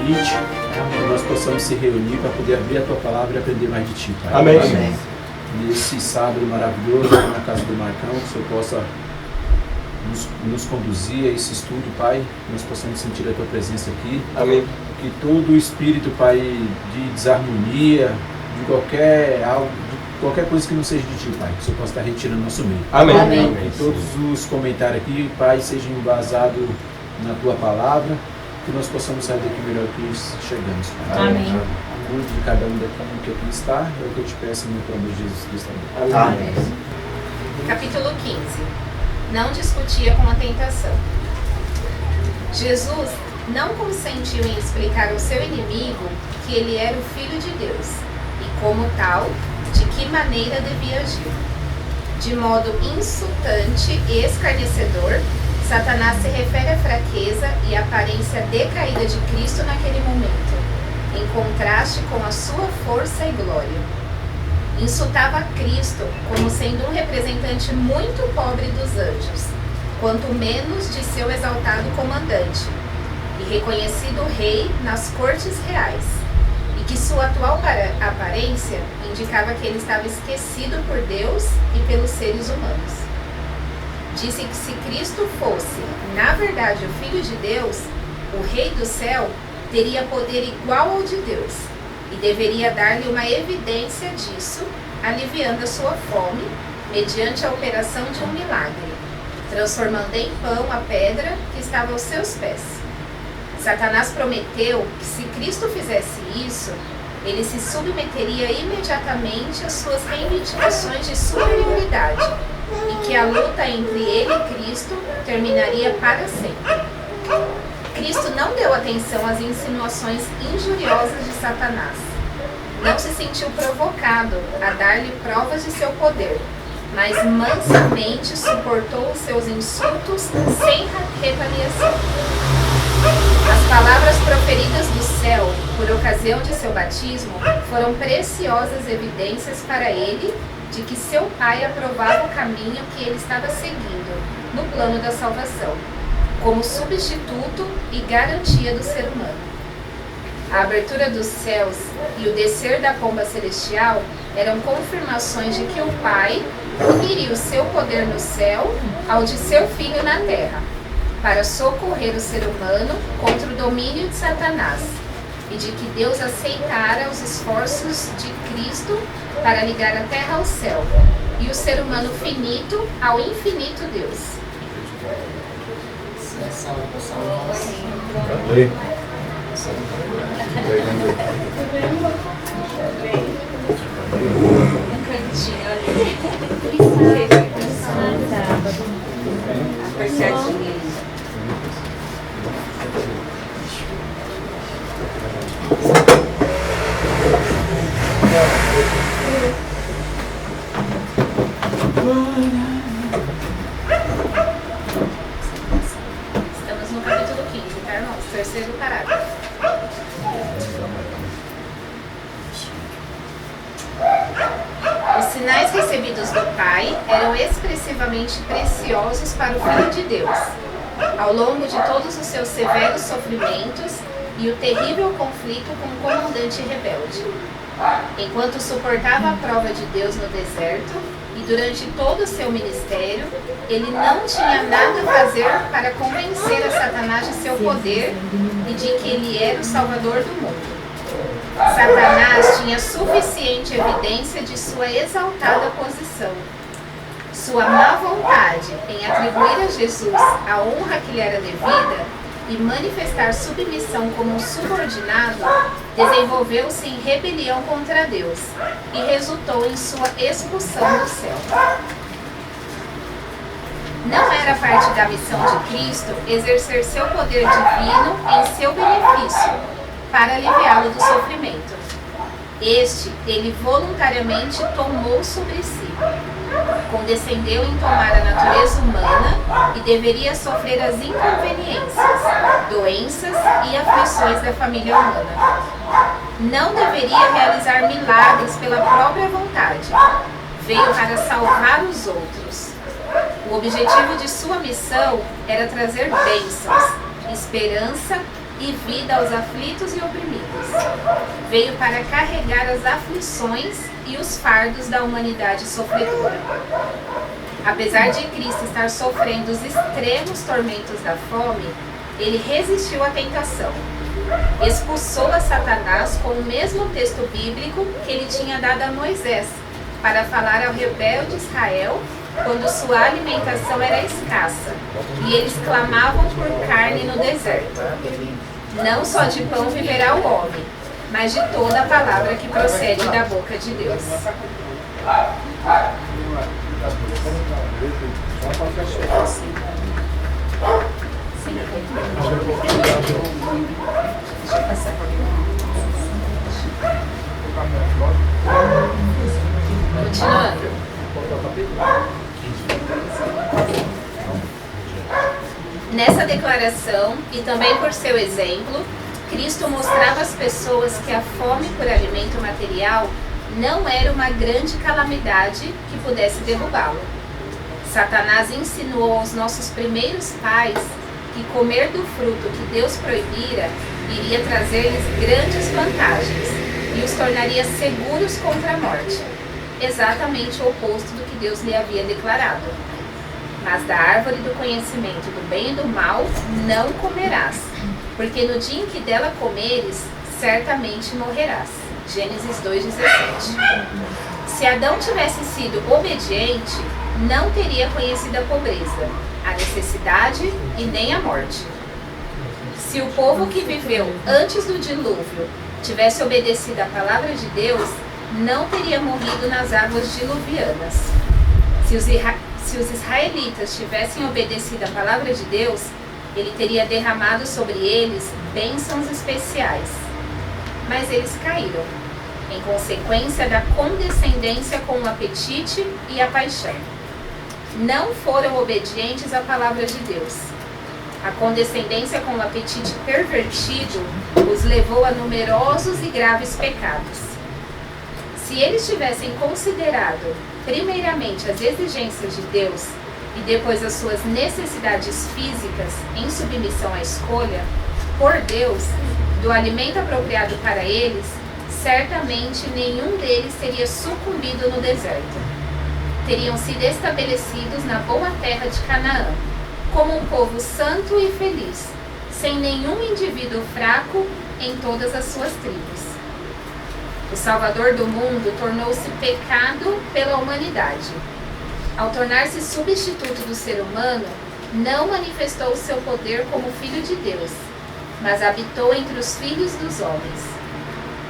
permite que nós possamos se reunir para poder abrir a Tua palavra e aprender mais de Ti, Pai. Amém. Amém. Nesse sábado maravilhoso, na casa do Marcão, que o Senhor possa nos conduzir a esse estudo, Pai, que nós possamos sentir a Tua presença aqui. Amém. Que todo o espírito, Pai, de desarmonia, de qualquer coisa que não seja de Ti, Pai, que o Senhor possa estar retirando no nosso meio. Amém. Amém. Que todos os comentários aqui, Pai, sejam embasados na Tua palavra, que nós possamos sair daqui melhor que chegamos, Pai. Amém. A saúde de cada um daqui que aqui está, é o que eu te peço no nome de Jesus Cristo. Amém. Capítulo 15. Não discutia com a tentação. Jesus não consentiu em explicar ao seu inimigo que ele era o Filho de Deus e, como tal, de que maneira devia agir. De modo insultante e escarnecedor, Satanás se refere à fraqueza e à aparência decaída de Cristo naquele momento, em contraste com a sua força e glória. Insultava Cristo como sendo um representante muito pobre dos anjos, quanto menos de seu exaltado comandante, e reconhecido rei nas cortes reais, e que sua atual aparência indicava que ele estava esquecido por Deus e pelos seres humanos. Disse que se Cristo fosse, na verdade, o Filho de Deus, o Rei do céu teria poder igual ao de Deus, e deveria dar-lhe uma evidência disso, aliviando a sua fome, mediante a operação de um milagre, transformando em pão a pedra que estava aos seus pés. Satanás prometeu que se Cristo fizesse isso, ele se submeteria imediatamente às suas reivindicações de superioridade, e que a luta entre ele e Cristo terminaria para sempre. Cristo não deu atenção às insinuações injuriosas de Satanás. Não se sentiu provocado a dar-lhe provas de seu poder, mas mansamente suportou os seus insultos sem retaliação. As palavras proferidas do céu por ocasião de seu batismo foram preciosas evidências para ele de que seu pai aprovava o caminho que ele estava seguindo no plano da salvação, como substituto e garantia do ser humano. A abertura dos céus e o descer da pomba celestial eram confirmações de que o Pai uniria o seu poder no céu ao de seu Filho na terra, para socorrer o ser humano contra o domínio de Satanás, e de que Deus aceitara os esforços de Cristo para ligar a terra ao céu, e o ser humano finito ao infinito Deus. Amém. Estamos no capítulo 15, tá, irmãos? Terceiro parágrafo. Os sinais recebidos do Pai eram expressivamente preciosos para o Filho de Deus, ao longo de todos os seus severos sofrimentos e o terrível conflito com o comandante rebelde. Enquanto suportava a prova de Deus no deserto e durante todo o seu ministério, ele não tinha nada a fazer para convencer a Satanás de seu poder e de que ele era o Salvador do mundo. Satanás tinha suficiente evidência de sua exaltada posição. Sua má vontade em atribuir a Jesus a honra que lhe era devida e manifestar submissão como um subordinado desenvolveu-se em rebelião contra Deus e resultou em sua expulsão do céu. Não era parte da missão de Cristo exercer seu poder divino em seu benefício, para aliviá-lo do sofrimento. Ele voluntariamente tomou sobre si. Condescendeu em tomar a natureza humana e deveria sofrer as inconveniências, doenças e aflições da família humana. Não deveria realizar milagres pela própria vontade. Veio para salvar os outros. O objetivo de sua missão era trazer bênçãos, esperança e vida aos aflitos e oprimidos. Veio para carregar as aflições e os fardos da humanidade sofredora. Apesar de Cristo estar sofrendo os extremos tormentos da fome, ele resistiu à tentação. Expulsou a Satanás com o mesmo texto bíblico que ele tinha dado a Moisés, para falar ao rebelde Israel quando sua alimentação era escassa, e eles clamavam por carne no deserto. Não só de pão viverá o homem, mas de toda a palavra que procede da boca de Deus. Continuando. Nessa declaração, e também por seu exemplo, Cristo mostrava às pessoas que a fome por alimento material não era uma grande calamidade que pudesse derrubá-lo. Satanás insinuou aos nossos primeiros pais que comer do fruto que Deus proibira iria trazer-lhes grandes vantagens e os tornaria seguros contra a morte, exatamente o oposto do que Deus lhe havia declarado. Mas da árvore do conhecimento do bem e do mal não comerás, porque no dia em que dela comeres, certamente morrerás. Gênesis 2,17. Se Adão tivesse sido obediente, não teria conhecido a pobreza, a necessidade e nem a morte. Se o povo que viveu antes do dilúvio tivesse obedecido à palavra de Deus, não teria morrido nas águas diluvianas. Se os israelitas tivessem obedecido à palavra de Deus, ele teria derramado sobre eles bênçãos especiais. Mas eles caíram, em consequência da condescendência com o apetite e a paixão. Não foram obedientes à palavra de Deus. A condescendência com o apetite pervertido os levou a numerosos e graves pecados. Se eles tivessem considerado, primeiramente, as exigências de Deus e depois as suas necessidades físicas em submissão à escolha, por Deus, do alimento apropriado para eles, certamente nenhum deles teria sucumbido no deserto. Teriam sido estabelecidos na boa terra de Canaã, como um povo santo e feliz, sem nenhum indivíduo fraco em todas as suas tribos. O Salvador do mundo tornou-se pecado pela humanidade. Ao tornar-se substituto do ser humano, não manifestou o seu poder como Filho de Deus, mas habitou entre os filhos dos homens.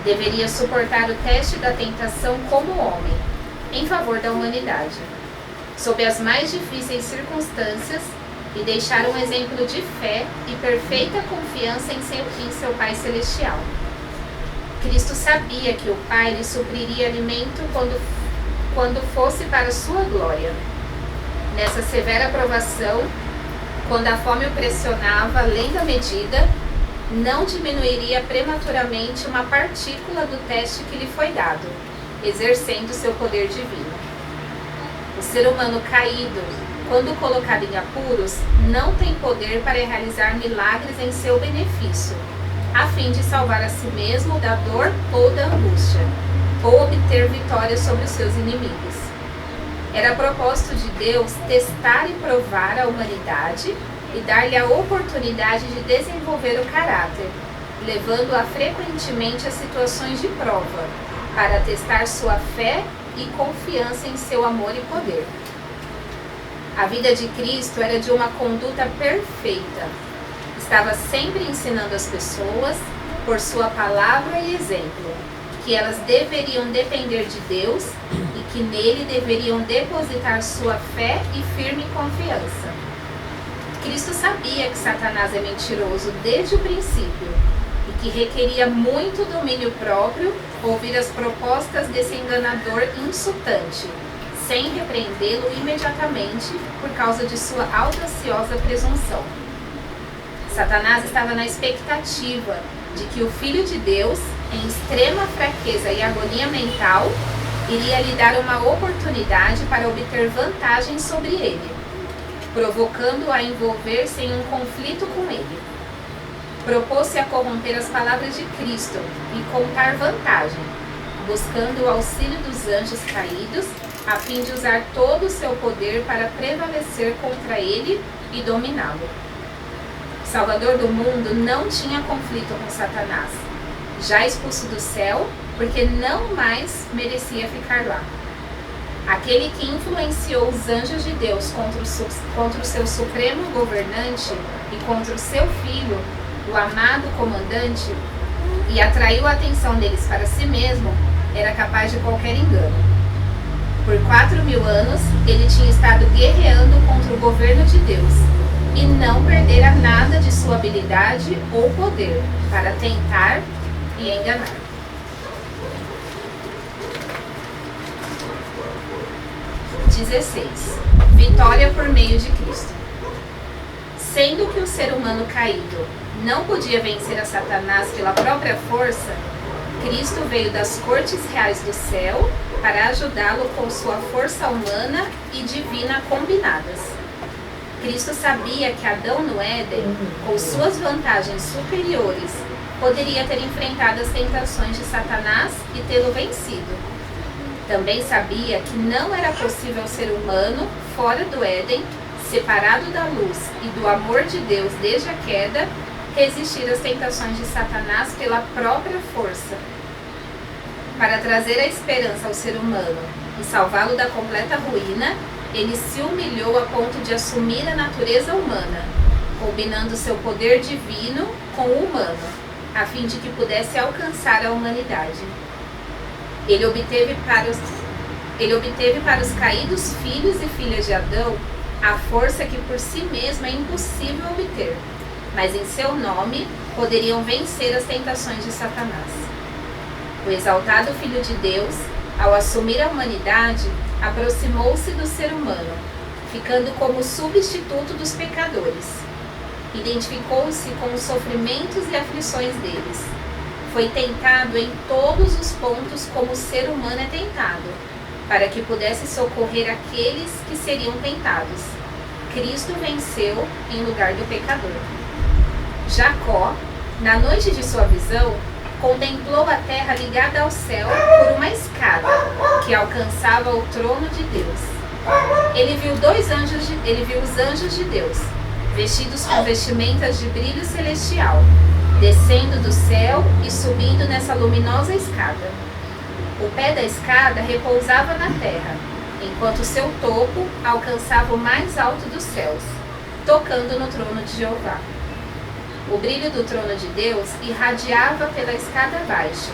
Deveria suportar o teste da tentação como homem, em favor da humanidade, sob as mais difíceis circunstâncias, e deixar um exemplo de fé e perfeita confiança em seu Pai Celestial. Cristo sabia que o Pai lhe supriria alimento quando fosse para sua glória. Nessa severa provação, quando a fome o pressionava além da medida, não diminuiria prematuramente uma partícula do teste que lhe foi dado, exercendo seu poder divino. O ser humano caído, quando colocado em apuros, não tem poder para realizar milagres em seu benefício, a fim de salvar a si mesmo da dor ou da angústia, ou obter vitória sobre os seus inimigos. Era propósito de Deus testar e provar a humanidade e dar-lhe a oportunidade de desenvolver o caráter, levando-a frequentemente a situações de prova, para testar sua fé e confiança em seu amor e poder. A vida de Cristo era de uma conduta perfeita. Estava sempre ensinando as pessoas, por sua palavra e exemplo, que elas deveriam depender de Deus e que nele deveriam depositar sua fé e firme confiança. Cristo sabia que Satanás é mentiroso desde o princípio e que requeria muito domínio próprio ouvir as propostas desse enganador insultante, sem repreendê-lo imediatamente por causa de sua audaciosa presunção. Satanás estava na expectativa de que o Filho de Deus, em extrema fraqueza e agonia mental, iria lhe dar uma oportunidade para obter vantagem sobre ele, provocando-o a envolver-se em um conflito com ele. propôs-se a corromper as palavras de Cristo e contar vantagem, buscando o auxílio dos anjos caídos, a fim de usar todo o seu poder para prevalecer contra ele e dominá-lo. O Salvador do mundo não tinha conflito com Satanás, já expulso do céu, porque não mais merecia ficar lá. Aquele que influenciou os anjos de Deus contra o seu supremo governante e contra o seu filho, o amado comandante, e atraiu a atenção deles para si mesmo, era capaz de qualquer engano. Por 4.000 anos, ele tinha estado guerreando contra o governo de Deus, e não perdera nada de sua habilidade ou poder para tentar e enganar. Vitória por meio de Cristo. Sendo que o ser humano caído não podia vencer a Satanás pela própria força, Cristo veio das cortes reais do céu para ajudá-lo com sua força humana e divina combinadas. Cristo sabia que Adão no Éden, com suas vantagens superiores, poderia ter enfrentado as tentações de Satanás e tê-lo vencido. Também sabia que não era possível ao ser humano, fora do Éden, separado da luz e do amor de Deus desde a queda, resistir às tentações de Satanás pela própria força. Para trazer a esperança ao ser humano e salvá-lo da completa ruína, ele se humilhou a ponto de assumir a natureza humana, combinando seu poder divino com o humano, a fim de que pudesse alcançar a humanidade. Ele obteve para os caídos filhos e filhas de Adão a força que por si mesmo é impossível obter, mas em seu nome poderiam vencer as tentações de Satanás. O exaltado Filho de Deus, ao assumir a humanidade, aproximou-se do ser humano, ficando como substituto dos pecadores. Identificou-se com os sofrimentos e aflições deles. Foi tentado em todos os pontos como o ser humano é tentado, para que pudesse socorrer aqueles que seriam tentados. Cristo venceu em lugar do pecador. Jacó, na noite de sua visão, contemplou a terra ligada ao céu por uma escada que alcançava o trono de Deus. Ele viu os anjos de Deus, vestidos com vestimentas de brilho celestial, descendo do céu e subindo nessa luminosa escada. O pé da escada repousava na terra, enquanto seu topo alcançava o mais alto dos céus, tocando no trono de Jeová. O brilho do trono de Deus irradiava pela escada abaixo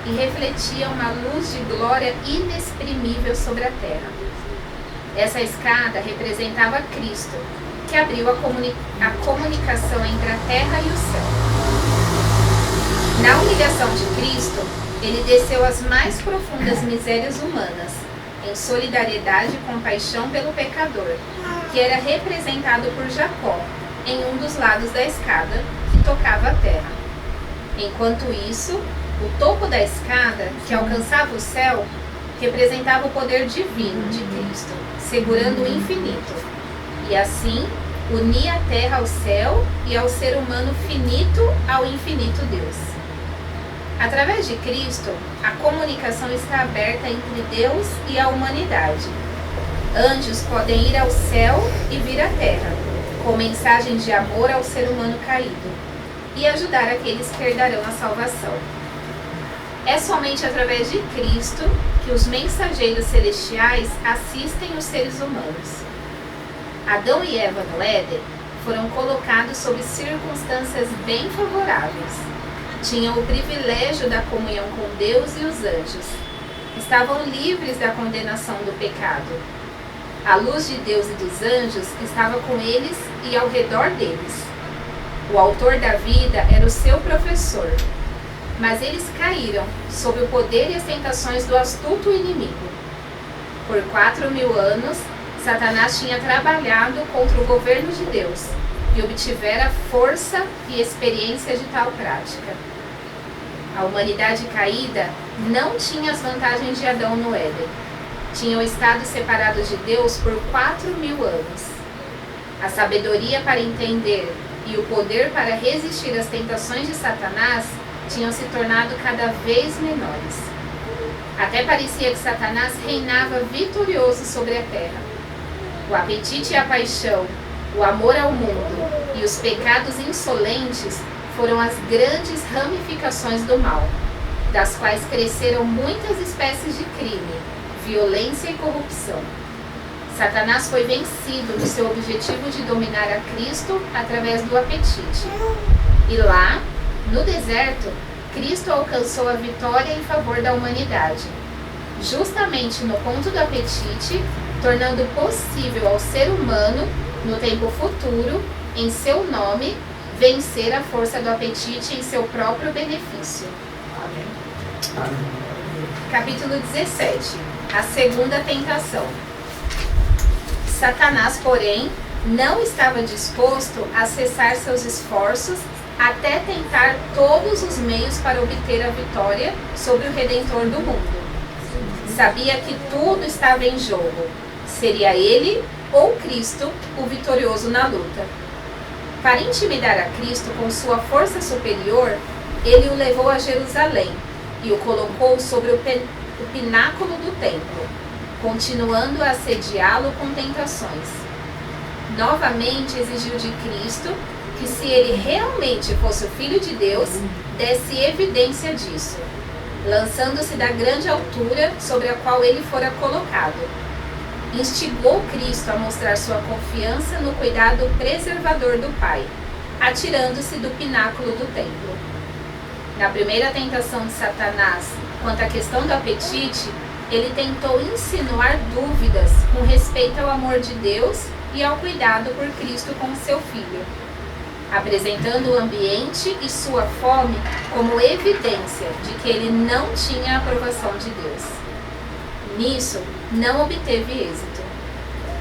e refletia uma luz de glória inexprimível sobre a terra. Essa escada representava Cristo, que abriu a comunicação entre a terra e o céu. Na humilhação de Cristo, ele desceu às mais profundas misérias humanas, em solidariedade e compaixão pelo pecador, que era representado por Jacó, em um dos lados da escada que tocava a terra. Enquanto isso, o topo da escada, que alcançava o céu, representava o poder divino de Cristo, segurando o infinito, e assim unia a terra ao céu e ao ser humano finito ao infinito Deus. Através de Cristo, a comunicação está aberta entre Deus e a humanidade. Anjos podem ir ao céu e vir à terra, com mensagens de amor ao ser humano caído, e ajudar aqueles que herdarão a salvação. É somente através de Cristo que os mensageiros celestiais assistem os seres humanos. Adão e Eva no Éden foram colocados sob circunstâncias bem favoráveis. Tinham o privilégio da comunhão com Deus e os anjos. Estavam livres da condenação do pecado. A luz de Deus e dos anjos estava com eles e ao redor deles. O autor da vida era o seu professor. Mas eles caíram sob o poder e as tentações do astuto inimigo. Por 4.000 anos, Satanás tinha trabalhado contra o governo de Deus e obtivera força e experiência de tal prática. A humanidade caída não tinha as vantagens de Adão no Éden. Tinham estado separados de Deus por 4.000 anos. A sabedoria para entender e o poder para resistir às tentações de Satanás tinham se tornado cada vez menores. Até parecia que Satanás reinava vitorioso sobre a terra. O apetite e a paixão, o amor ao mundo e os pecados insolentes foram as grandes ramificações do mal, das quais cresceram muitas espécies de crime, violência e corrupção. Satanás foi vencido no seu objetivo de dominar a Cristo através do apetite. E lá, no deserto, Cristo alcançou a vitória em favor da humanidade, justamente no ponto do apetite, tornando possível ao ser humano, no tempo futuro, em seu nome, vencer a força do apetite em seu próprio benefício. Amém. Capítulo 17. A segunda tentação. Satanás, porém, não estava disposto a cessar seus esforços até tentar todos os meios para obter a vitória sobre o Redentor do mundo. Sabia que tudo estava em jogo. Seria ele ou Cristo o vitorioso na luta. Para intimidar a Cristo com sua força superior, ele o levou a Jerusalém e o colocou sobre o pináculo do templo, continuando a assediá-lo com tentações. Novamente exigiu de Cristo que, se ele realmente fosse o Filho de Deus, desse evidência disso, lançando-se da grande altura sobre a qual ele fora colocado. Instigou Cristo a mostrar sua confiança no cuidado preservador do Pai, atirando-se do pináculo do templo. Na primeira tentação de Satanás, quanto à questão do apetite, ele tentou insinuar dúvidas com respeito ao amor de Deus e ao cuidado por Cristo com seu Filho, apresentando o ambiente e sua fome como evidência de que ele não tinha a aprovação de Deus. Nisso, não obteve êxito.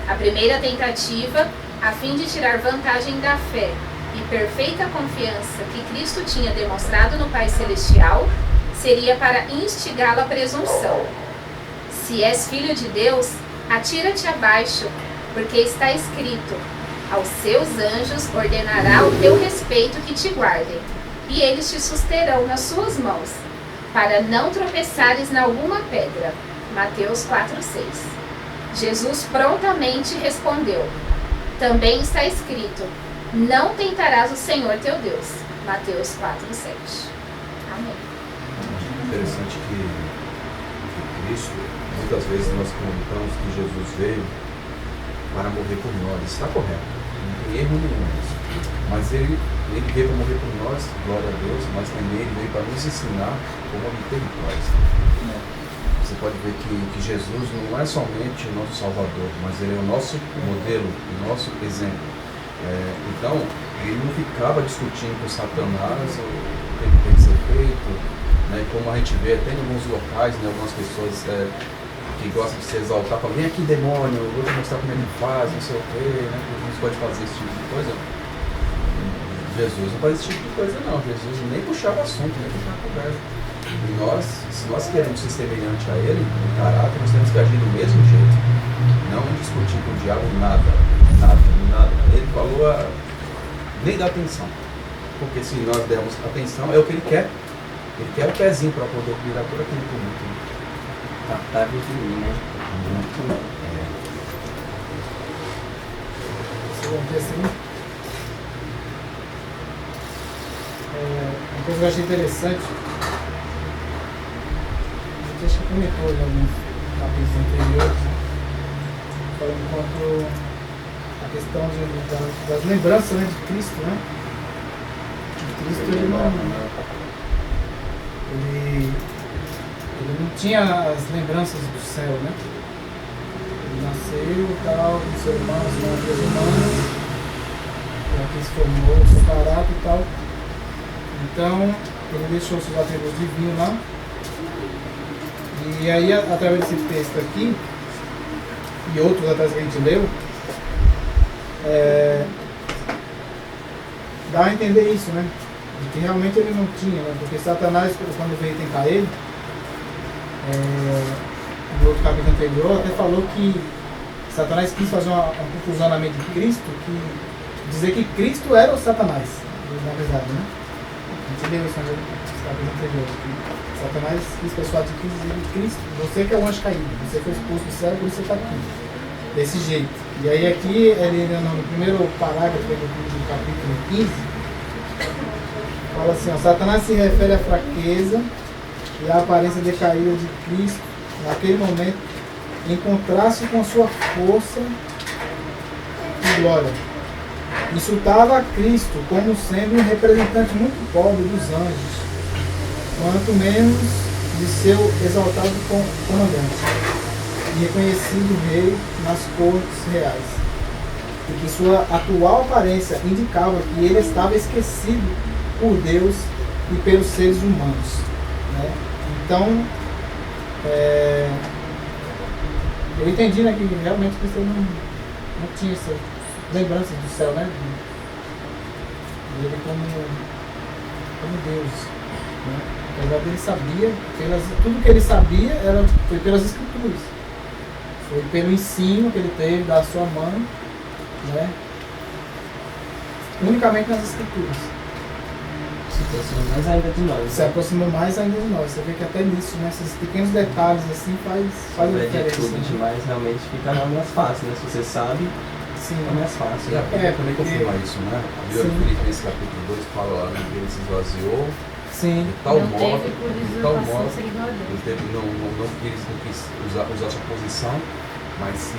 A primeira tentativa, a fim de tirar vantagem da fé e perfeita confiança que Cristo tinha demonstrado no Pai Celestial, seria para instigá-lo à presunção. Se és filho de Deus, atira-te abaixo, porque está escrito: aos seus anjos ordenará o teu respeito que te guardem, e eles te susterão nas suas mãos, para não tropeçares em alguma pedra. Mateus 4:6. Jesus prontamente respondeu: também está escrito: não tentarás o Senhor teu Deus. Mateus 4:7. Amém. Interessante que Cristo, muitas vezes nós comunicamos que Jesus veio para morrer por nós. Está correto, não tem erro nenhum nisso. Mas ele veio para morrer por nós, glória a Deus, mas também ele veio para nos ensinar como obter vitórias. Você pode ver que Jesus não é somente o nosso Salvador, mas ele é o nosso modelo, o nosso exemplo. Então, ele não ficava discutindo com Satanás o que tem que ser feito, né? Como a gente vê até em alguns locais, né, algumas pessoas que gostam de se exaltar, falam: vem aqui, demônio, eu vou te mostrar como ele faz, não sei o quê, né? Não pode fazer esse tipo de coisa. Jesus não faz esse tipo de coisa, não. Jesus nem puxava assunto, nem puxava conversa. E nós, se nós queremos ser semelhante a ele, no caráter, nós temos que agir do mesmo jeito. Não discutir com o diabo nada. Ele falou nem dá atenção. Porque se nós dermos atenção, é o que ele quer. Ele quer o pezinho para poder virar todo aquele tumulto. Tá vindo, né? Uma coisa que eu achei interessante, a gente acho que comentou na vez anterior, falando quanto a questão das lembranças, né, de Cristo, né? De Cristo ele não tinha as lembranças do céu, né? Ele nasceu e tal, com seu irmão, as irmãs humanas, que se formou, seu caráter e tal. Então, ele deixou seus atributos divinos lá. E aí, através desse texto aqui, e outros atrás que a gente leu, dá a entender isso, né? De que realmente ele não tinha, né? Porque Satanás, quando veio tentar ele, no outro capítulo anterior, até falou que Satanás quis fazer uma conclusão na mente de Cristo, que dizer que Cristo era o Satanás, na verdade, né? A gente leu isso no capítulo anterior, que Satanás quis persuadir que dizer que Cristo, você que é o anjo caído, você foi expulso do céu, por isso você está aqui. Desse jeito. E aí aqui, ele, no primeiro parágrafo do capítulo 15, fala assim, ó, Satanás se refere à fraqueza e à aparência decaída de Cristo naquele momento, em contraste com sua força e glória. Insultava a Cristo como sendo um representante muito pobre dos anjos, quanto menos de seu exaltado comandante e reconhecido rei nas cortes reais, e que sua atual aparência indicava que ele estava esquecido por Deus e pelos seres humanos, né? Então, eu entendi, né, que realmente Cristo não tinha essa lembrança do céu, né? Ele como Deus, né? Apesar dele sabia, tudo que ele sabia foi pelas Escrituras. Foi pelo ensino que ele teve da sua mãe, né? Unicamente nas Escrituras. Se aproximou mais ainda de nós. Se aproximou mais ainda de nós. Você vê que até nisso, né? Esses pequenos detalhes assim faz a diferença. Tudo Né? demais realmente fica mais fácil, né? Se você sabe, Sim. fica mais fácil. E a Bíblia também porque- confirma isso, né? A Bíblia Sim. de Filipenses capítulo 2 fala lá, né, que ele se esvaziou Sim. de tal Não modo, teve por de tal usurpação modo, seguidor dele. ele teve, não quis usar sua posição, mas se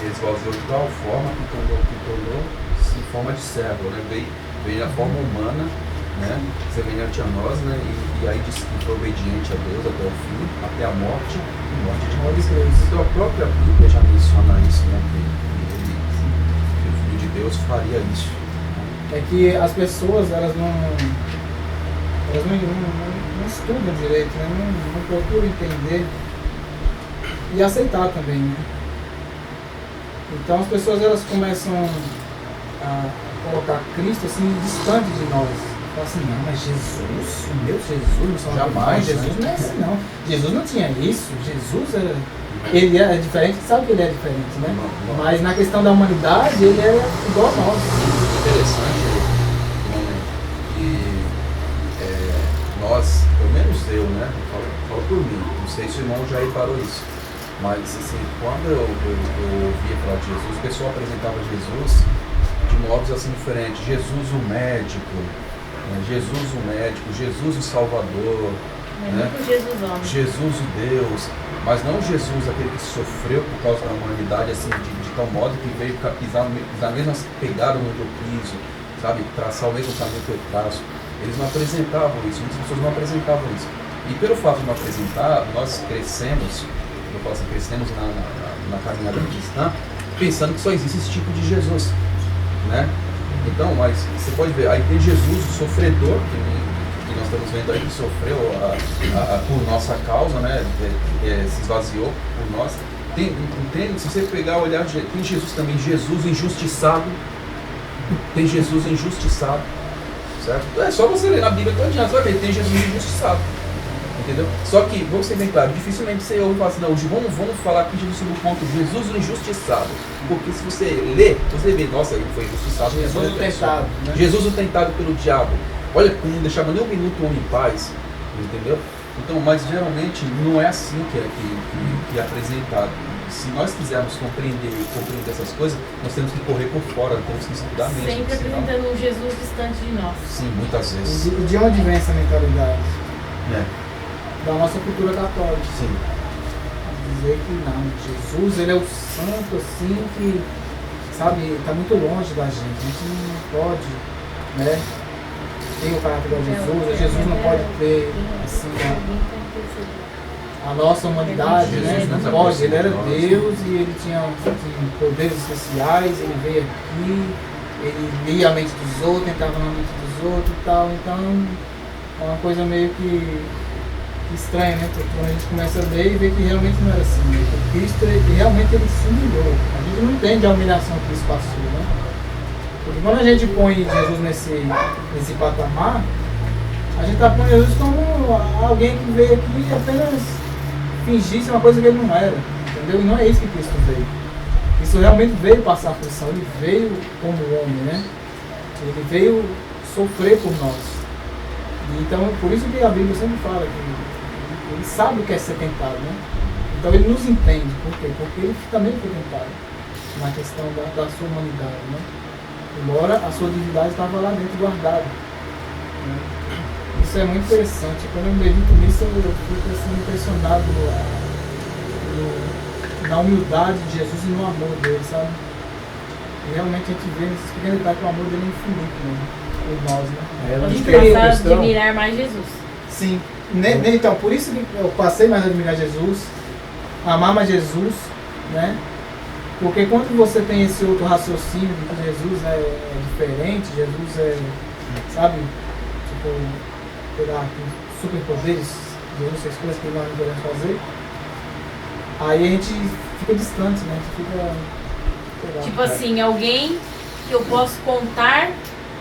esvaziou de tal forma que tornou-se em forma de servo, né? Veio na forma humana, né? Semelhante a nós, né? E aí disse que foi obediente a Deus até o fim, até a morte e morte de Glória a Cristo. Deus. Então a própria Bíblia já menciona isso, né? Que o Filho de Deus faria isso. É que as pessoas, elas não estudam direito, né? Não procuram entender e aceitar também, né? Então as pessoas, elas começam a colocar Cristo assim distante de nós. Fala assim, não, mas Jesus, o meu Jesus, não Jamais, Jesus né? não é assim não. Jesus não tinha isso, Jesus era. Ele é diferente, sabe que ele é diferente, né? Não. Mas na questão da humanidade, ele era igual a nós. Interessante, irmão, que nós, pelo menos eu, né? Falo por mim, não sei se o irmão já reparou isso, mas assim, quando eu ouvia falar de Jesus, o pessoal apresentava Jesus de modos assim diferentes. Jesus o médico, né? Jesus o médico, Jesus o Salvador, Mas né? muito Jesus homem. Jesus o Deus, mas não Jesus aquele que sofreu por causa da humanidade assim, de tal modo que veio pisar na mesma pegada onde eu piso, sabe, traçar o mesmo caminho que eu traço. Eles não apresentavam isso, muitas pessoas não apresentavam isso. E pelo fato de não apresentar, nós crescemos, eu falo assim, crescemos na caminhada cristã, pensando que só existe esse tipo de Jesus, né? Então, mas você pode ver, aí tem Jesus, o sofredor, que nós estamos vendo aí, que sofreu por nossa causa, né? Se esvaziou por nós. Entende? Se você pegar, olhar, tem Jesus também, Jesus injustiçado. Tem Jesus injustiçado. Certo? É só você ler na Bíblia que você vai ver, tem Jesus injustiçado. Entendeu? Só que, vamos ser bem claro, dificilmente você ouve e fala assim, não, vamos falar aqui Jesus sobre o ponto Jesus o injustiçado. Porque se você lê, você vê, nossa, ele foi injustiçado. Jesus o tentado, né? Jesus o tentado pelo diabo. Olha, não deixava nem um minuto o homem em paz. Entendeu? Então, mas geralmente não é assim que é apresentado. Se nós quisermos compreender essas coisas, nós temos que correr por fora, temos que estudar mesmo. Sempre senão- apresentando um Jesus distante de nós. Sim, muitas vezes. E de onde vem essa mentalidade? É, Da nossa cultura católica. sim. Dizer que não, Jesus, ele é o santo assim que, sabe, está muito longe da gente. A gente não pode, né, ter o caráter de Jesus. Jesus não pode ter, assim, a nossa humanidade, Jesus né? nos Não pode. Ele era aproxima de nós. Deus e ele tinha poderes especiais, ele veio aqui, ele lia a mente dos outros, entrava na mente dos outros e tal. Então, é uma coisa meio que estranha, né? Porque quando a gente começa a ler e vê que realmente não era assim. Né? Que Cristo, ele realmente ele se humilhou. A gente não entende a humilhação que Cristo passou, né? Porque quando a gente põe Jesus nesse patamar, a gente está pondo Jesus como alguém que veio aqui e apenas fingisse uma coisa que ele não era, entendeu? E não é isso que Cristo veio. Cristo realmente veio passar aflição, ele veio como homem, né? Ele veio sofrer por nós. E então, por isso que a Bíblia sempre fala que ele sabe o que é ser tentado, né? Então ele nos entende. Por quê? Porque ele também foi tentado na questão da sua humanidade, né? Embora a sua divindade estava lá dentro guardada, né? Isso é muito interessante. Quando eu medito nisso, eu fico assim, impressionado na humildade de Jesus e no amor dele, sabe? E realmente a gente vê nesses pequenos detalhes que o amor dele é infinito, né? Por nós, né? A gente tem passa a questão. admirar mais Jesus. Sim. Então, por isso que eu passei mais a admirar Jesus, amar mais Jesus, né? Porque quando você tem esse outro raciocínio de que Jesus é diferente, Jesus é, sabe, tipo, pegar superpoderes, Jesus fez coisas que nós não podemos fazer, aí a gente fica distante, né? A gente fica, sei lá, Tipo assim, alguém que eu posso contar,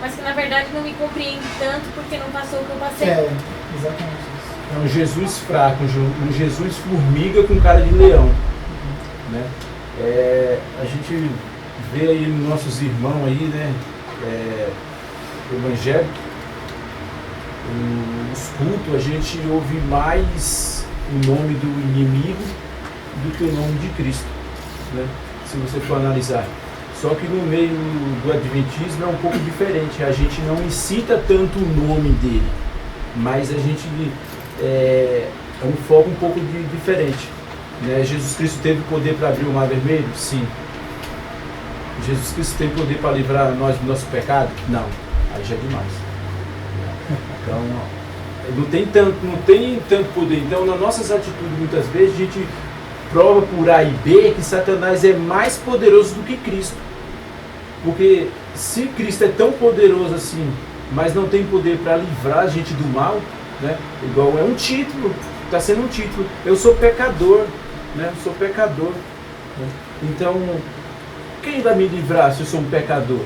mas que na verdade não me compreende tanto porque não passou o que eu passei. É, exatamente isso. É um Jesus fraco, um Jesus formiga com cara de leão, né? A gente vê aí nossos irmãos aí, né? Evangélico, nos cultos a gente ouve mais o nome do inimigo do que o nome de Cristo, né? Se você for analisar. Só que no meio do Adventismo é um pouco diferente, a gente não incita tanto o nome dele, mas a gente é um foco um pouco diferente, né? Jesus Cristo teve poder para abrir o mar vermelho? Sim. Jesus Cristo tem poder para livrar nós do nosso pecado? Não. Aí já é demais. Então, não tem tanto poder. Então, nas nossas atitudes, muitas vezes, a gente prova por A e B que Satanás é mais poderoso do que Cristo. Porque se Cristo é tão poderoso assim, mas não tem poder para livrar a gente do mal, né? Igual é um título, está sendo um título. Eu sou pecador, né? Eu sou pecador. Né? Então, quem vai me livrar se eu sou um pecador?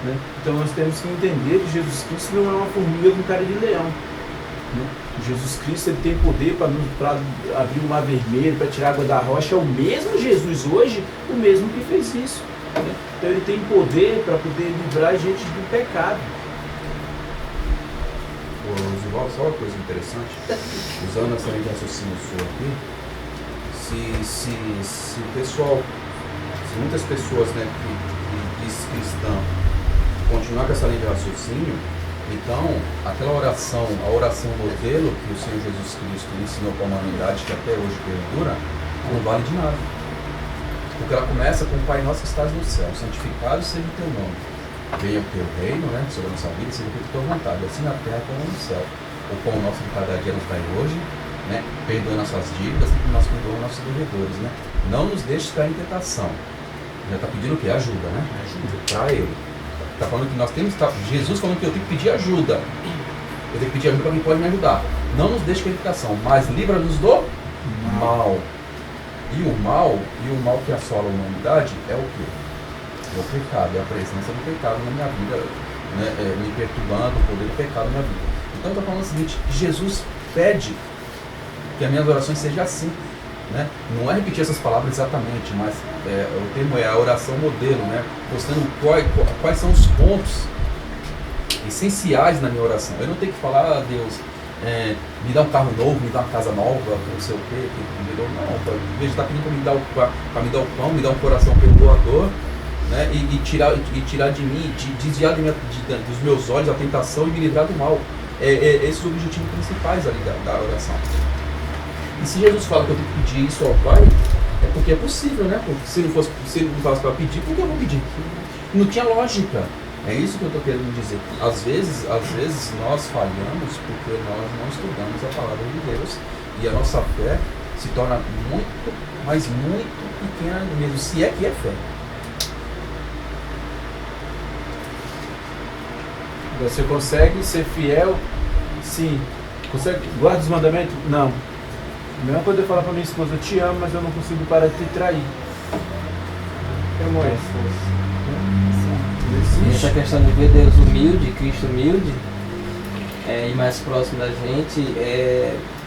Né? Então nós temos que entender que Jesus Cristo não é uma formiga com cara de leão. Né? Jesus Cristo ele tem poder para abrir o mar vermelho, para tirar água da rocha. É o mesmo Jesus hoje, o mesmo que fez isso. Né? Então ele tem poder para poder livrar a gente do pecado. Oswaldo, só uma coisa interessante, usando essa linha de raciocínio sua aqui, se o pessoal, se muitas pessoas, né, que diz cristão, continuar com essa linha de raciocínio, então aquela oração, a oração modelo que o Senhor Jesus Cristo ensinou para a humanidade, que até hoje perdura, não vale de nada. Porque ela começa com o Pai Nosso que estás no céu, santificado seja o teu nome. Venha o teu reino, né, sobre a nossa vida, seja feita a tua vontade, assim na terra como no céu. O pão nosso de cada dia nos dai hoje, né, perdoa nossas dívidas e nós perdoamos nossos devedores, né. Não nos deixes cair em tentação. Já está pedindo o quê? Ajuda, né? Ajuda para ele. Está falando que nós temos, Jesus falando que eu tenho que pedir ajuda. Eu tenho que pedir ajuda para quem pode me ajudar. Não nos deixe cair em tentação, mas livra-nos do mal. E o mal que assola a humanidade é o quê? É o pecado, é a presença do pecado na minha vida, né, me perturbando, o poder do pecado na minha vida. Então está falando o seguinte, que Jesus pede que as minhas orações sejam assim, né? Não é repetir essas palavras exatamente, mas o termo é a oração modelo, né? Mostrando quais são os pontos essenciais na minha oração. Eu não tenho que falar, a Deus, me dá um carro novo, me dá uma casa nova, não sei o quê, não. Em vez de estar pedindo para me dar o pão, me dar um coração perdoador, né? E tirar de mim, desviar dos meus olhos a tentação e me livrar do mal. Esses os objetivos principais ali da oração. E se Jesus fala que eu tenho que pedir isso ao Pai, é porque é possível, né? Porque se ele não falasse para pedir, por que eu vou pedir? Não tinha lógica. É isso que eu estou querendo dizer. Às vezes nós falhamos porque nós não estudamos a palavra de Deus e a nossa fé se torna muito, mas muito pequena mesmo, se é que é fé. Você consegue ser fiel? Sim. Consegue? Guarda os mandamentos? Não. Não é poder falar para minha esposa, eu te amo, mas eu não consigo parar de te trair. Como é isso? Essa questão de ver Deus humilde, Cristo humilde, e mais próximo da gente,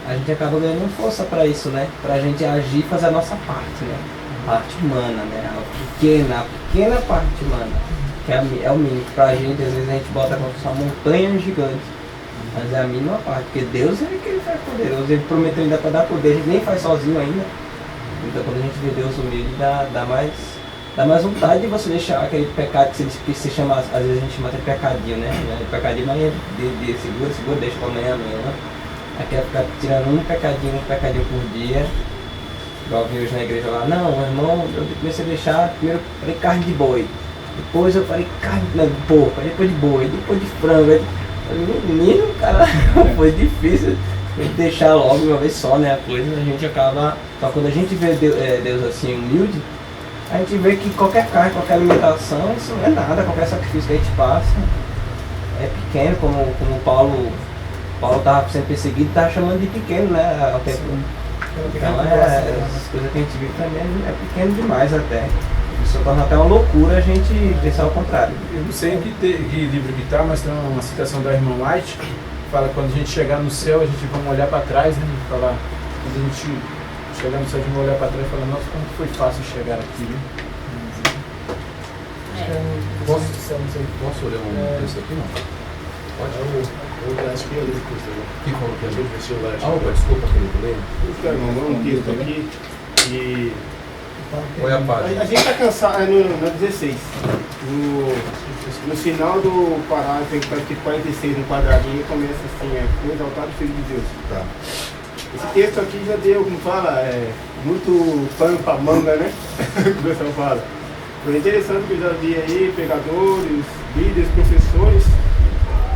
a gente acaba ganhando força para isso, né? Para a gente agir e fazer a nossa parte, né? A parte humana, né? A pequena parte humana. que é o mínimo. Pra gente, às vezes a gente bota como se fosse uma montanha gigante. Mas é a mínima parte, porque Deus é que ele faz poderoso, ele prometeu ainda para dar poder, a gente nem faz sozinho ainda. Então quando a gente vê Deus humilde, dá mais vontade de você deixar aquele pecado que se chama, às vezes a gente chama de pecadinho, né? Pecadinho, mas segura, deixa pra amanhã. Aqui é ficar tirando um pecadinho por dia. Igual eu vi hoje na igreja lá, não, irmão, eu comecei a deixar, primeiro eu falei carne de boi, depois eu falei carne de porco, depois de boi, depois de frango. Eu falei, menino, cara, foi difícil deixar logo uma vez só, né, a coisa, a gente acaba, só quando a gente vê Deus assim humilde, a gente vê que qualquer carne, qualquer alimentação, isso não é nada, qualquer sacrifício que a gente passa é pequeno, como Paulo estava sendo perseguido, estava chamando de pequeno, né, ao tempo. Então essas coisas que a gente vive também é pequeno demais até. Isso torna até uma loucura a gente pensar o contrário. Eu não sei que livro que está, mas tem uma citação da irmã White que fala que quando a gente chegar no céu, a gente vai olhar para trás, né? Falar, quando a gente chegar no céu, a gente vai olhar para trás e falar, nossa, como foi fácil chegar aqui, né? Posso olhar um texto aqui, não? Pode? Eu acho que eu li o texto agora. Quem falou que é? Deixa eu ler. Desculpa, querido, leia. Não, um texto aqui e... Qual é a página? A gente está cansado, no 16. No final do parágrafo, que está aqui 46 no quadradinho, começa assim, coisa altar do Filho de Deus. Tá. Esse texto aqui já deu, como fala, muito pano para manga, né? O pessoal fala. Foi interessante que eu já vi aí pregadores, líderes, professores,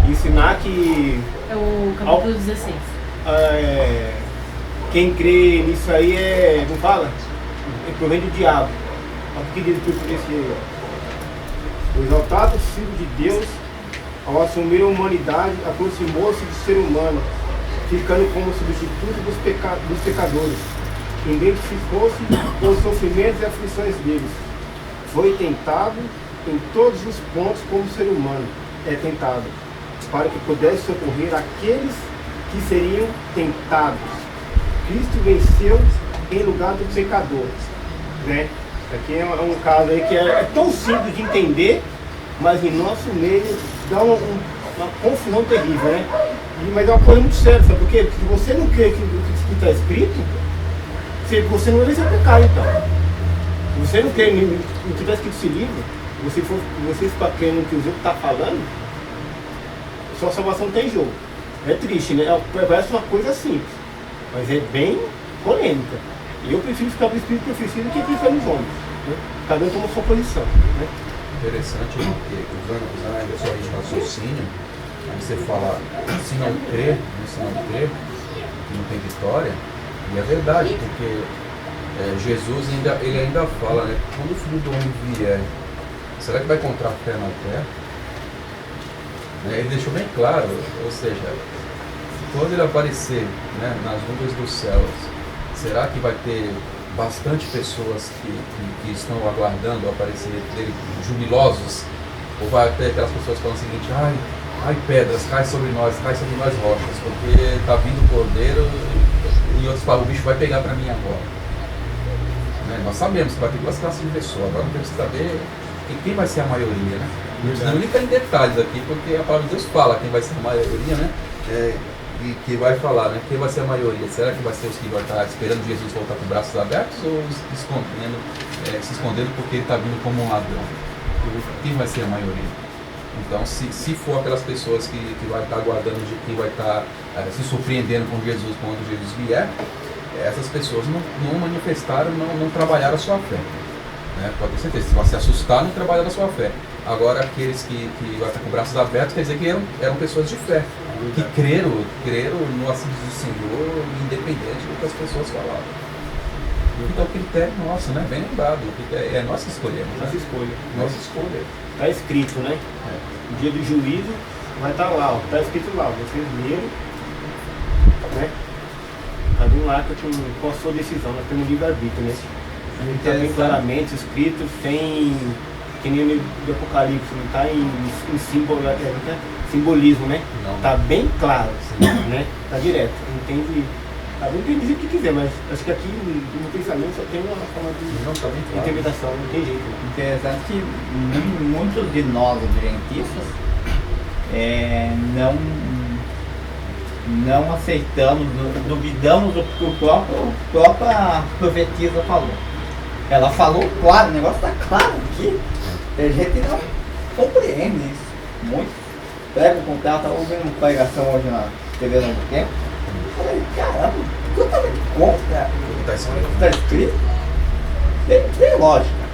ensinar que... É o capítulo 16. Quem crê nisso aí como fala? Provém do diabo. Olha o que diz por esse aí. O exaltado Filho de Deus, ao assumir a humanidade, aproximou-se do ser humano, ficando como substituto dos pecadores. Identificou-se com os sofrimentos e aflições deles. Foi tentado em todos os pontos como ser humano é tentado, para que pudesse socorrer aqueles que seriam tentados. Cristo venceu em lugar do pecador, né? Aqui é um caso aí que é tão simples de entender, mas em nosso meio dá uma confusão terrível, né? Mas é uma coisa muito séria, sabe por quê? Porque se você não crê que está escrito, você não vai vencer o pecado, então. Se você não crê no que está escrito nesse livro, você está crendo no que os outros estão falando, sua salvação tem jogo. É triste, né? Parece uma coisa simples, mas é bem polêmica. E eu prefiro ficar no espírito de profecia do que pensar nos homens, né? Cada um toma sua posição, né? Interessante, porque usando ainda só de raciocínio, aí você fala, se não crer, que não tem vitória, e é verdade, porque Jesus ele ainda fala, né? Quando o Filho do Homem vier, será que vai encontrar fé na terra? Ele deixou bem claro, ou seja, quando ele aparecer, né, nas nuvens dos céus, será que vai ter bastante pessoas que estão aguardando o aparecimento dele, jubilosos? Ou vai ter aquelas pessoas falando o seguinte, ai pedras, cai sobre nós rochas, porque está vindo o cordeiro e outros falam, o bicho vai pegar para mim agora. Né? Nós sabemos que vai ter duas classes de pessoas, agora temos que saber quem vai ser a maioria, né? Não precisamos nem ficar em detalhes aqui, porque a palavra de Deus fala quem vai ser a maioria, né? E que vai falar, né? Quem vai ser a maioria? Será que vai ser os que vão estar esperando Jesus voltar com braços abertos ou se escondendo porque ele está vindo como um ladrão? Quem vai ser a maioria? Então, se for aquelas pessoas que vai estar aguardando, que vai estar se surpreendendo com Jesus quando Jesus vier, essas pessoas não manifestaram, não trabalharam a sua fé. Né? Pode ter certeza, se você assustar, não trabalharam a sua fé. Agora, aqueles que vai estar com braços abertos, quer dizer que eram pessoas de fé, que creram no assíduo do Senhor, independente do que as pessoas falavam. Então, o critério nosso, né? Bem lembrado, é nós que escolhemos. Nossa escolha. Nossa escolha. Está escrito, né? O dia do juízo vai estar lá, está escrito lá, vocês leram, né? Cada um lá com a sua decisão, nós temos livre-arbítrio, né? Está bem claramente escrito, sem que nem o livro do Apocalipse, não está em simbolismo, né? Está bem claro, né? Está direto, não tem Cada um tem que dizer o que quiser, mas acho que aqui no pensamento só tem uma forma Não, tá bem de claro. interpretação, não tem jeito. Né? Interessante que muitos de nós adventistas não aceitamos, duvidamos do que a própria profetisa falou. Ela falou claro, o negócio está claro aqui. A gente não compreende isso. Muitos pegam com o carro, estava ouvindo uma pregação hoje na TV Novo Tempo. Eu falei, caramba, totalmente contra O que está o escrito. que está escrito. Tem lógica.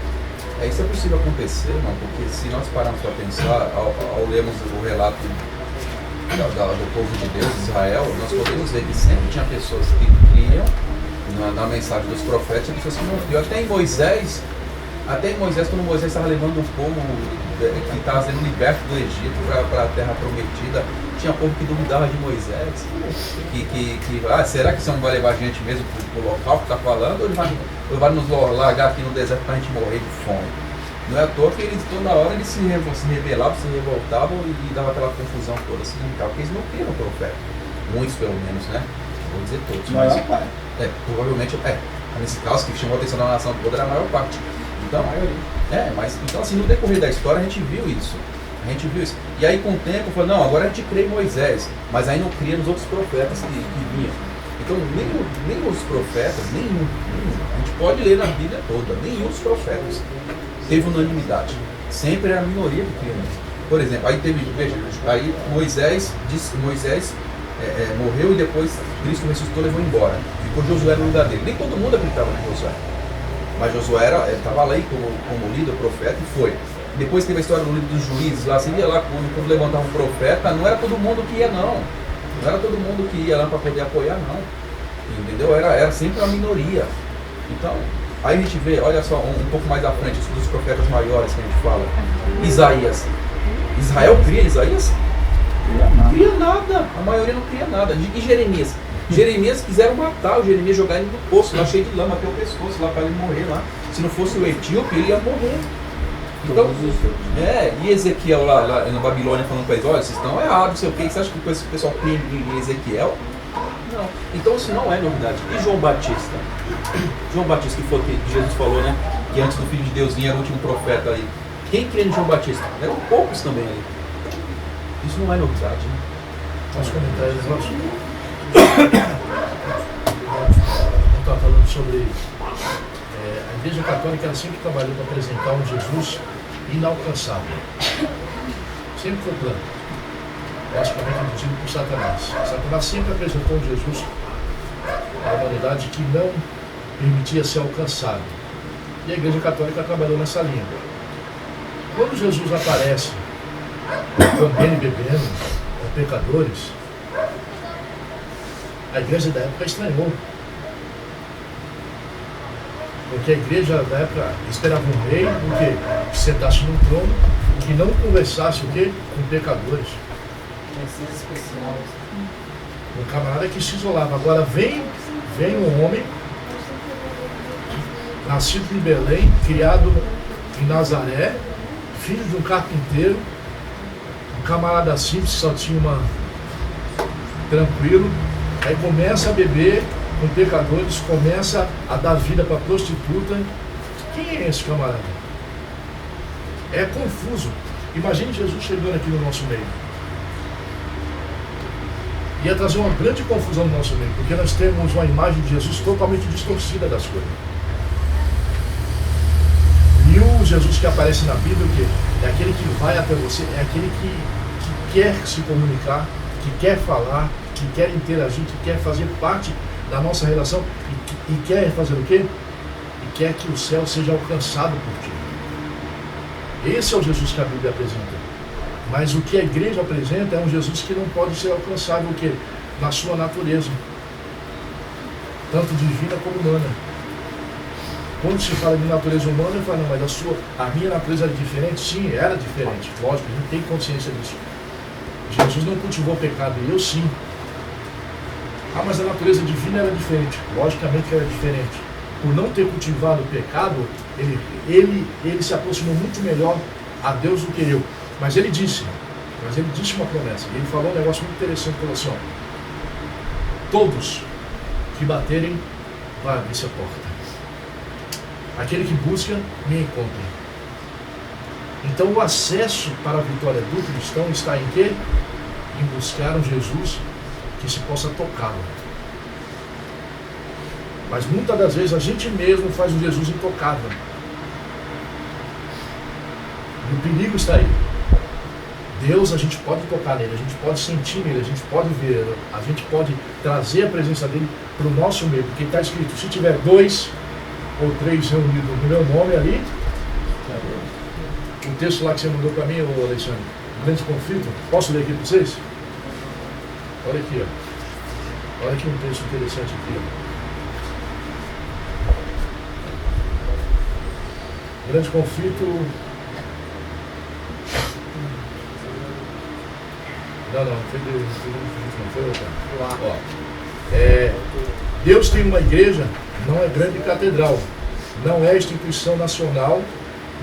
Isso é possível acontecer, irmão, porque se nós pararmos para pensar, ao lermos o relato do povo de Deus, Israel, nós podemos ver que sempre tinha pessoas que criam na mensagem dos profetas, tinha pessoas que não criam. Até em Moisés, quando Moisés estava levando o povo que estava sendo liberto do Egito para a terra prometida, tinha povo que duvidava de Moisés, será que você não vai levar a gente mesmo para o local que está falando, ou ele vai nos largar aqui no deserto para a gente morrer de fome? Não é à toa que eles toda hora eles se rebelavam, se revoltavam e dava aquela confusão toda, significava que eles não criam o profeta. Muitos pelo menos, né? Não vou dizer todos, mas provavelmente, nesse caso que chamou a atenção da nação toda era a maior parte. Então, então assim, no decorrer da história a gente viu isso. E aí com o tempo falou, não, agora a gente crê em Moisés, mas aí não cria nos outros profetas que vinham. Então nem os profetas, nenhum, a gente pode ler na Bíblia toda, nenhum dos profetas teve unanimidade. Sempre era a minoria que cria. Por exemplo, aí Moisés morreu e depois Cristo ressuscitou e levou embora. Ficou Josué no lugar dele. Nem todo mundo acreditava em Josué. Mas Josué estava lá aí como líder, profeta, e foi. Depois teve a história do livro dos juízes, lá, você via lá, quando levantava um profeta, não era todo mundo que ia, não. Não era todo mundo que ia lá para poder apoiar, não. Entendeu? Era sempre uma minoria. Então, aí a gente vê, olha só, um pouco mais à frente, dos profetas maiores que a gente fala. Isaías. Israel cria Isaías? Não cria nada. A maioria não cria nada. E Jeremias? Jeremias quiseram matar o Jeremias, jogar ele no poço, lá cheio de lama até o pescoço, lá para ele morrer lá. Se não fosse o etíope, ele ia morrer. Então, e Ezequiel lá na Babilônia falando para eles, olha, vocês estão errados, não sei o que, você acha que o pessoal cria em Ezequiel? Não. Então isso não é novidade. E João Batista? João Batista, que foi o que Jesus falou, né? Que antes do Filho de Deus vinha, era o último profeta ali. Quem cria em João Batista? Eram poucos também ali. Isso não é novidade, né? Os comentários nossos. Estava falando sobre a Igreja Católica, ela sempre trabalhou para apresentar um Jesus inalcançável. Sempre foi plano. Basicamente induzido por Satanás. Satanás sempre apresentou um Jesus à humanidade que não permitia ser alcançado. E a Igreja Católica trabalhou nessa linha. Quando Jesus aparece comendo e bebendo com pecadores, a igreja da época estranhou. Porque a igreja da época esperava um rei que sentasse no trono, que não conversasse o quê? Com pecadores. Especial. Um camarada que se isolava. Agora vem um homem, nascido em Belém, criado em Nazaré, filho de um carpinteiro, um camarada simples, só tinha tranquilo, aí começa a beber com pecadores, começa a dar vida para prostituta. Quem é esse camarada? É confuso. Imagine Jesus chegando aqui no nosso meio. Ia trazer uma grande confusão no nosso meio, porque nós temos uma imagem de Jesus totalmente distorcida das coisas. E o Jesus que aparece na Bíblia, o quê? É aquele que vai até você, é aquele que quer se comunicar, que quer falar, que quer interagir, que quer fazer parte da nossa relação e quer fazer o quê? E quer que o céu seja alcançado por ti. Esse é o Jesus que a Bíblia apresenta. Mas o que a igreja apresenta é um Jesus que não pode ser alcançado o quê? Na sua natureza, tanto divina como humana. Quando se fala de natureza humana, eu falo, não, mas a minha natureza era diferente? Sim, era diferente. Lógico, a gente tem consciência disso. Jesus não cultivou pecado, eu sim. Ah, mas a natureza divina era diferente. Logicamente que era diferente. Por não ter cultivado o pecado, ele se aproximou muito melhor a Deus do que eu. Mas ele disse uma promessa. Ele falou um negócio muito interessante, falou assim, ó, todos que baterem, vai abrir-se a porta. Aquele que busca, me encontra. Então o acesso para a vitória do cristão está em quê? Em buscar um Jesus que se possa tocá-lo. Mas muitas das vezes a gente mesmo faz um Jesus intocável. E o perigo está aí. Deus, a gente pode tocar nele, a gente pode sentir nele, a gente pode ver, a gente pode trazer a presença dele para o nosso meio, porque está escrito, se tiver 2 ou 3 reunidos no meu nome ali, o texto lá que você mandou para mim, ô Alexandre, grande conflito, posso ler aqui para vocês? Olha aqui, ó. Olha aqui um texto interessante aqui, ó. Grande conflito. Não, foi outra. Ó, Deus tem uma igreja, não é grande catedral, não é instituição nacional,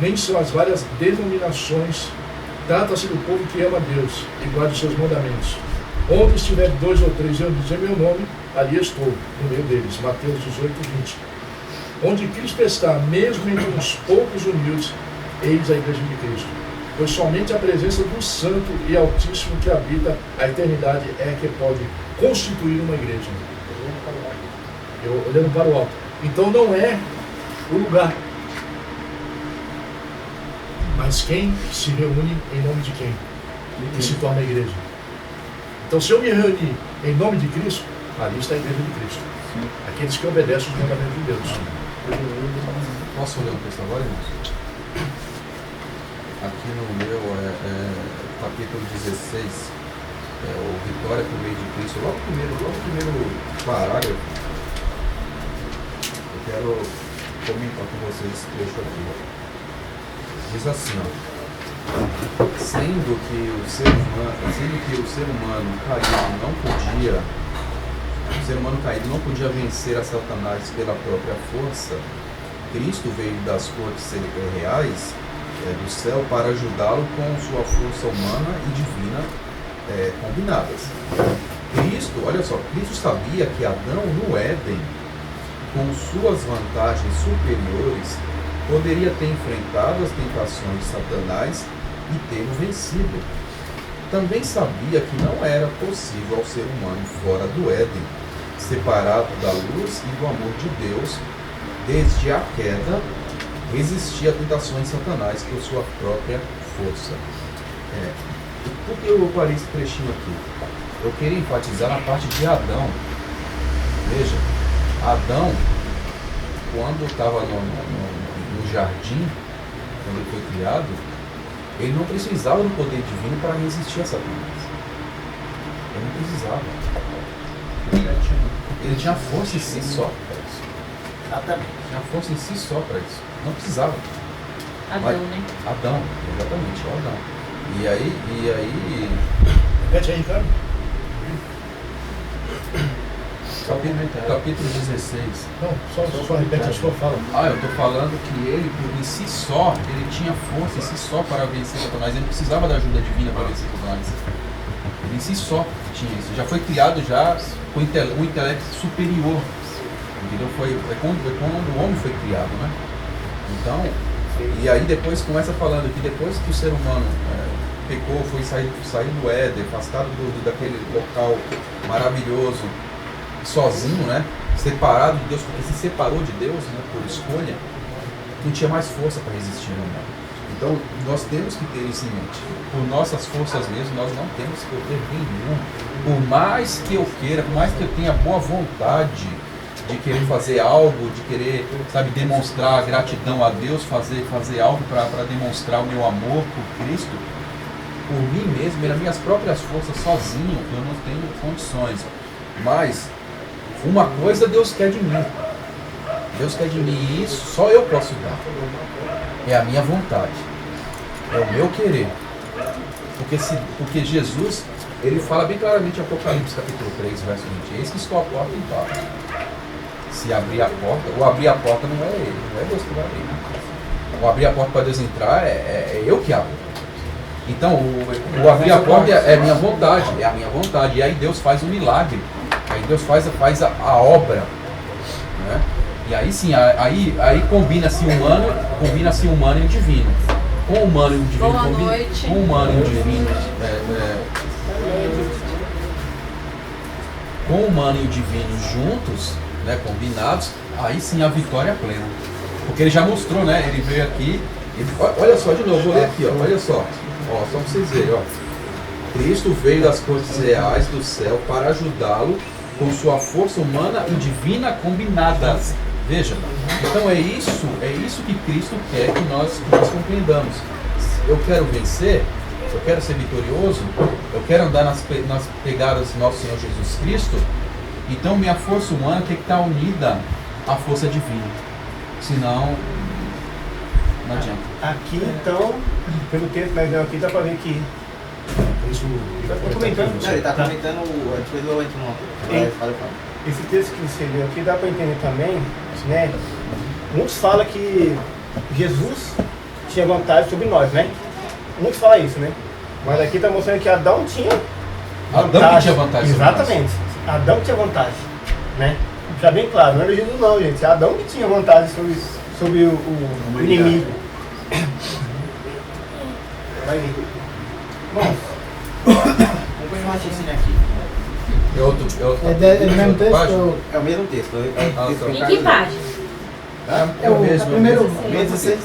nem são as várias denominações. Trata-se do povo que ama Deus e guarda os seus mandamentos. Onde estiver 2 ou 3 reunidos em meu nome, ali estou, no meio deles. Mateus 18, 20. Onde Cristo está, mesmo entre os poucos humildes, eis a igreja de Cristo. Pois somente a presença do Santo e Altíssimo que habita a eternidade é que pode constituir uma igreja. Olhando para o alto. Então não é o lugar, mas quem se reúne em nome de quem? Que se torna a igreja. Então se eu me reunir em nome de Cristo, ali está a igreja de Cristo. Aqueles que obedecem os mandamentos de Deus. Posso ler um texto agora, irmãos? Aqui no meu capítulo 16, o Vitória por meio de Cristo, logo o primeiro parágrafo, eu quero comentar com vocês esse trecho aqui. Diz assim, ó, sendo que o ser humano caído não podia vencer a Satanás pela própria força, Cristo veio das cortes reais do céu para ajudá-lo com sua força humana e divina combinadas. Cristo sabia que Adão no Éden, com suas vantagens superiores, poderia ter enfrentado as tentações de Satanás e tê-lo vencido. Também sabia que não era possível ao ser humano fora do Éden, separado da luz e do amor de Deus, desde a queda, resistir a tentações de Satanás por sua própria força. Por que eu parei esse trechinho aqui? Eu queria enfatizar na parte de Adão. Veja, Adão, quando estava no jardim, quando ele foi criado, ele não precisava do poder divino para resistir a Satanás. Ele não precisava. Ele tinha força em si só para isso. Exatamente. Tinha força em si só para isso. Não precisava. Adão, né? Adão, exatamente, o Adão. E aí... Repete aí, cara. Capítulo 16. Não, só repete a sua fala. Eu estou falando que ele, por em si só, ele tinha força em si só para vencer Satanás. Ele não precisava da ajuda divina para vencer Satanás. Ele em si só tinha isso. Já foi criado já com um intelecto superior. Entendeu? É quando o homem foi criado, né? Então, e aí depois começa falando que depois que o ser humano pecou, foi sair do Éden, afastado daquele local maravilhoso, sozinho, né? Separado de Deus, porque se separou de Deus, né, por escolha, não tinha mais força para resistir ao mal. Então, nós temos que ter isso em mente. Por nossas forças mesmo, nós não temos poder nenhum. Por mais que eu queira, por mais que eu tenha boa vontade de querer fazer algo, de querer, demonstrar gratidão a Deus, fazer algo para demonstrar o meu amor por Cristo, por mim mesmo, nas minhas próprias forças, sozinho, eu não tenho condições. Mas uma coisa Deus quer de mim. Deus quer de mim e isso só eu posso dar. É a minha vontade. É o meu querer. Porque Jesus, ele fala bem claramente em Apocalipse capítulo 3, verso 20. Eis que estou à porta e bato. Se abrir a porta, ou abrir a porta não é ele, não é Deus que vai abrir. Ou abrir a porta para Deus entrar é eu que abro. Então, o abrir a porta é a minha vontade, E aí Deus faz um milagre Aí Deus faz a obra, né? E aí sim, aí combina-se o humano e o divino. Com o humano e o divino, Boa noite. com o humano e o divino, com o humano e o divino juntos, né, combinados, aí sim a vitória é plena. Porque ele já mostrou, né? Ele veio aqui, olha só, de novo, vou ler aqui, ó, olha só, só para vocês verem, ó. Cristo veio das cortes reais do céu para ajudá-lo com sua força humana e divina combinadas. Veja, então é isso que Cristo quer que nós compreendamos. Eu quero vencer, eu quero ser vitorioso, eu quero andar nas pegadas do nosso Senhor Jesus Cristo, então minha força humana tem que estar unida à força divina. Senão, não adianta. Aqui então, pelo texto que nós vemos aqui, dá para ver que Isso, Tá comentando? Não, ele está comentando, depois eu entro no... esse texto que você leu aqui dá para entender também, né? Muitos falam que Jesus tinha vantagem sobre nós, né? Muitos falam isso, né? Mas aqui está mostrando que Adão tinha vantagem. Adão que tinha vantagem sobre nós. Exatamente. Adão tinha vantagem, né? Fica bem claro, não era Jesus não, gente. É Adão que tinha vantagem sobre o inimigo. Vai vir. Bom, Vamos pôr um raciocínio aqui. É outro É o mesmo texto? página? ou- É o mesmo texto. Em que página? É o mesmo, primeiro. mesmo Esse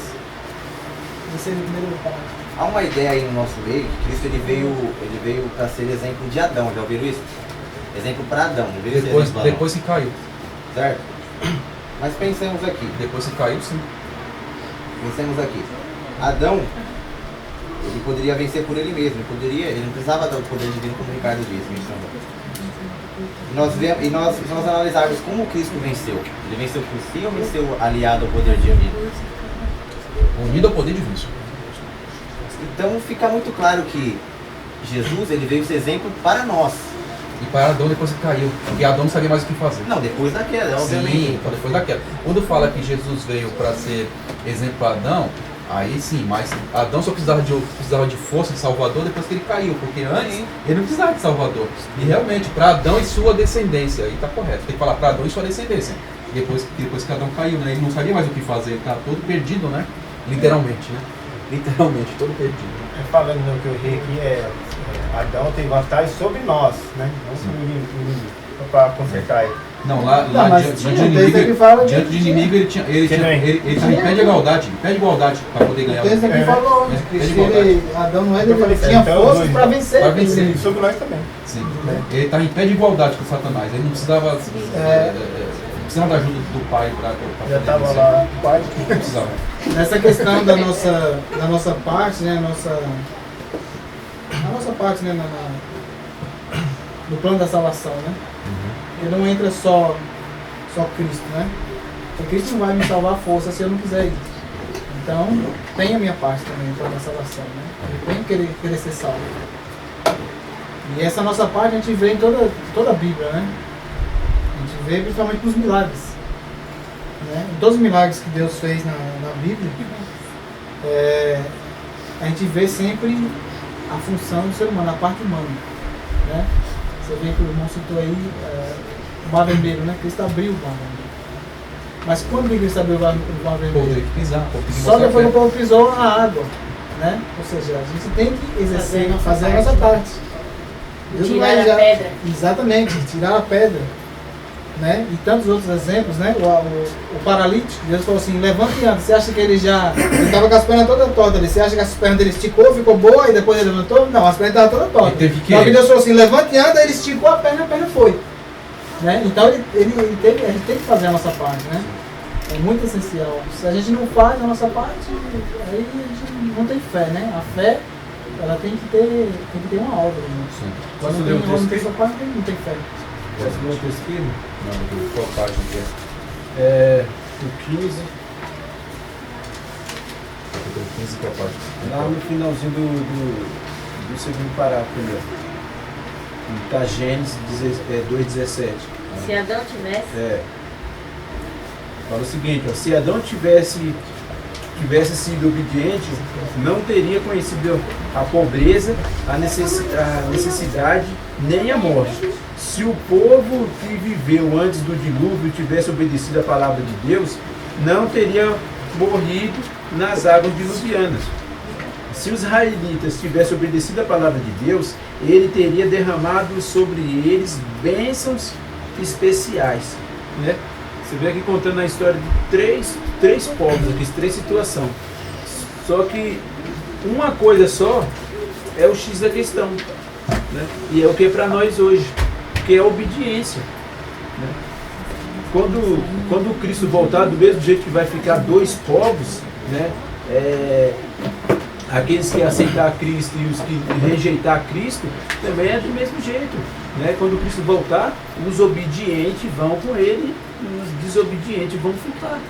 primeiro parágrafo. Há uma ideia aí no nosso meio que Cristo ele veio para ser exemplo de Adão. Já ouviram isso? Exemplo para Adão. Não veio ser exemplo para Depois que caiu. certo? Mas pensemos aqui. Depois que caiu, sim. Pensemos aqui. Adão, ele poderia vencer por ele mesmo. Ele não precisava do poder divino, como o Ricardo disse. E nós analisarmos como Cristo venceu. Ele venceu por si ou venceu aliado ao poder divino? Unido ao poder divino. Então fica muito claro que Jesus ele veio ser exemplo para nós. E para Adão depois que caiu. Porque Adão não sabia mais o que fazer. Não, depois da queda, obviamente. Sim, depois da queda. Quando fala que Jesus veio para ser exemplo para Adão, aí sim, mas Adão só precisava de força de Salvador depois que ele caiu, porque antes ele não precisava de Salvador. E realmente, para Adão e sua descendência, aí está correto, tem que falar para Adão e sua descendência. Depois que Adão caiu, né? Ele não sabia mais o que fazer, ele estava todo perdido, né? Literalmente, né? Literalmente, todo perdido. falando no que eu li aqui, Adão tem vantagem sobre nós, né? Não sobre o inimigo. Para consertar ele. Não, lá mas diante tinha de um texto inimigo, que fala que diante de inimigo ele estava em pé de igualdade, para poder ganhar. O texto aqui falou É, que é de igualdade. Adão não Eu falei, tinha então, forças dois, para vencer. Para vencer. E sobre nós também. Sim. Ele estava em pé de igualdade com Satanás. Ele não precisava, não precisava da ajuda do pai para Já poder estava vencer. lá, o pai. Não precisava. Nessa questão da nossa parte, né, a nossa parte, né, no plano da salvação, né? Porque não entra só Cristo, né? Porque Cristo não vai me salvar à força se eu não quiser ir. Então, tem a minha parte também no plano da salvação, né? Eu tenho que querer ser salvo. E essa nossa parte a gente vê em toda a Bíblia, né? A gente vê principalmente nos milagres. Né? Em todos os milagres que Deus fez na Bíblia, a gente vê sempre a função do ser humano, a parte humana. Né? Você vê que o irmão citou aí o mar vermelho, né? Cristo abriu o mar vermelho. Mas quando Cristo abriu o mar Pô, vermelho? tem que pisar, pô, tem que Só mostrar depois fé. que o povo pisou na água. Né? Ou seja, a gente tem que exercer, fazer a nossa parte. Deus não vai Tirar a pedra. Exatamente, tirar a pedra. Né? E tantos outros exemplos, né? O paralítico, Deus falou assim, levanta e anda. Você acha que ele estava com as pernas todas tortas ali? Você acha que as pernas dele esticou, ficou boa e depois ele levantou? Não, as pernas estavam todas tortas. Ele teve que Então Deus falou assim, levanta e anda, ele esticou a perna foi. Né? Então a gente tem que fazer a nossa parte, né? É muito essencial. Se a gente não faz a nossa parte, aí a gente não tem fé, né? A fé, ela tem que ter uma obra. Né? Sim. Quando Posso não ler o tem obra, texto? não tem parte, não tem fé. Posso ler o texto aqui? Não, qual página que é? O 15, Capítulo 15, qual página? lá no finalzinho do segundo parágrafo primeiro. Está Gênesis 2,17. Se Adão tivesse. Fala o seguinte, ó, se Adão tivesse sido obediente, não teria conhecido a pobreza, a necessidade, nem a morte. Se o povo que viveu antes do dilúvio tivesse obedecido a palavra de Deus, não teria morrido nas águas diluvianas. Se os israelitas tivessem obedecido a palavra de Deus, ele teria derramado sobre eles bênçãos especiais, né? Você vê aqui contando a história de três povos, aqui, três situações. Só que uma coisa só é o X da questão, né? E é o que é para nós hoje, que é a obediência, né? Quando Cristo voltar, do mesmo jeito que vai ficar dois povos, né? Aqueles que aceitar Cristo e os que rejeitar Cristo, também é do mesmo jeito, né? Quando Cristo voltar, os obedientes vão com ele e os desobedientes vão ficar,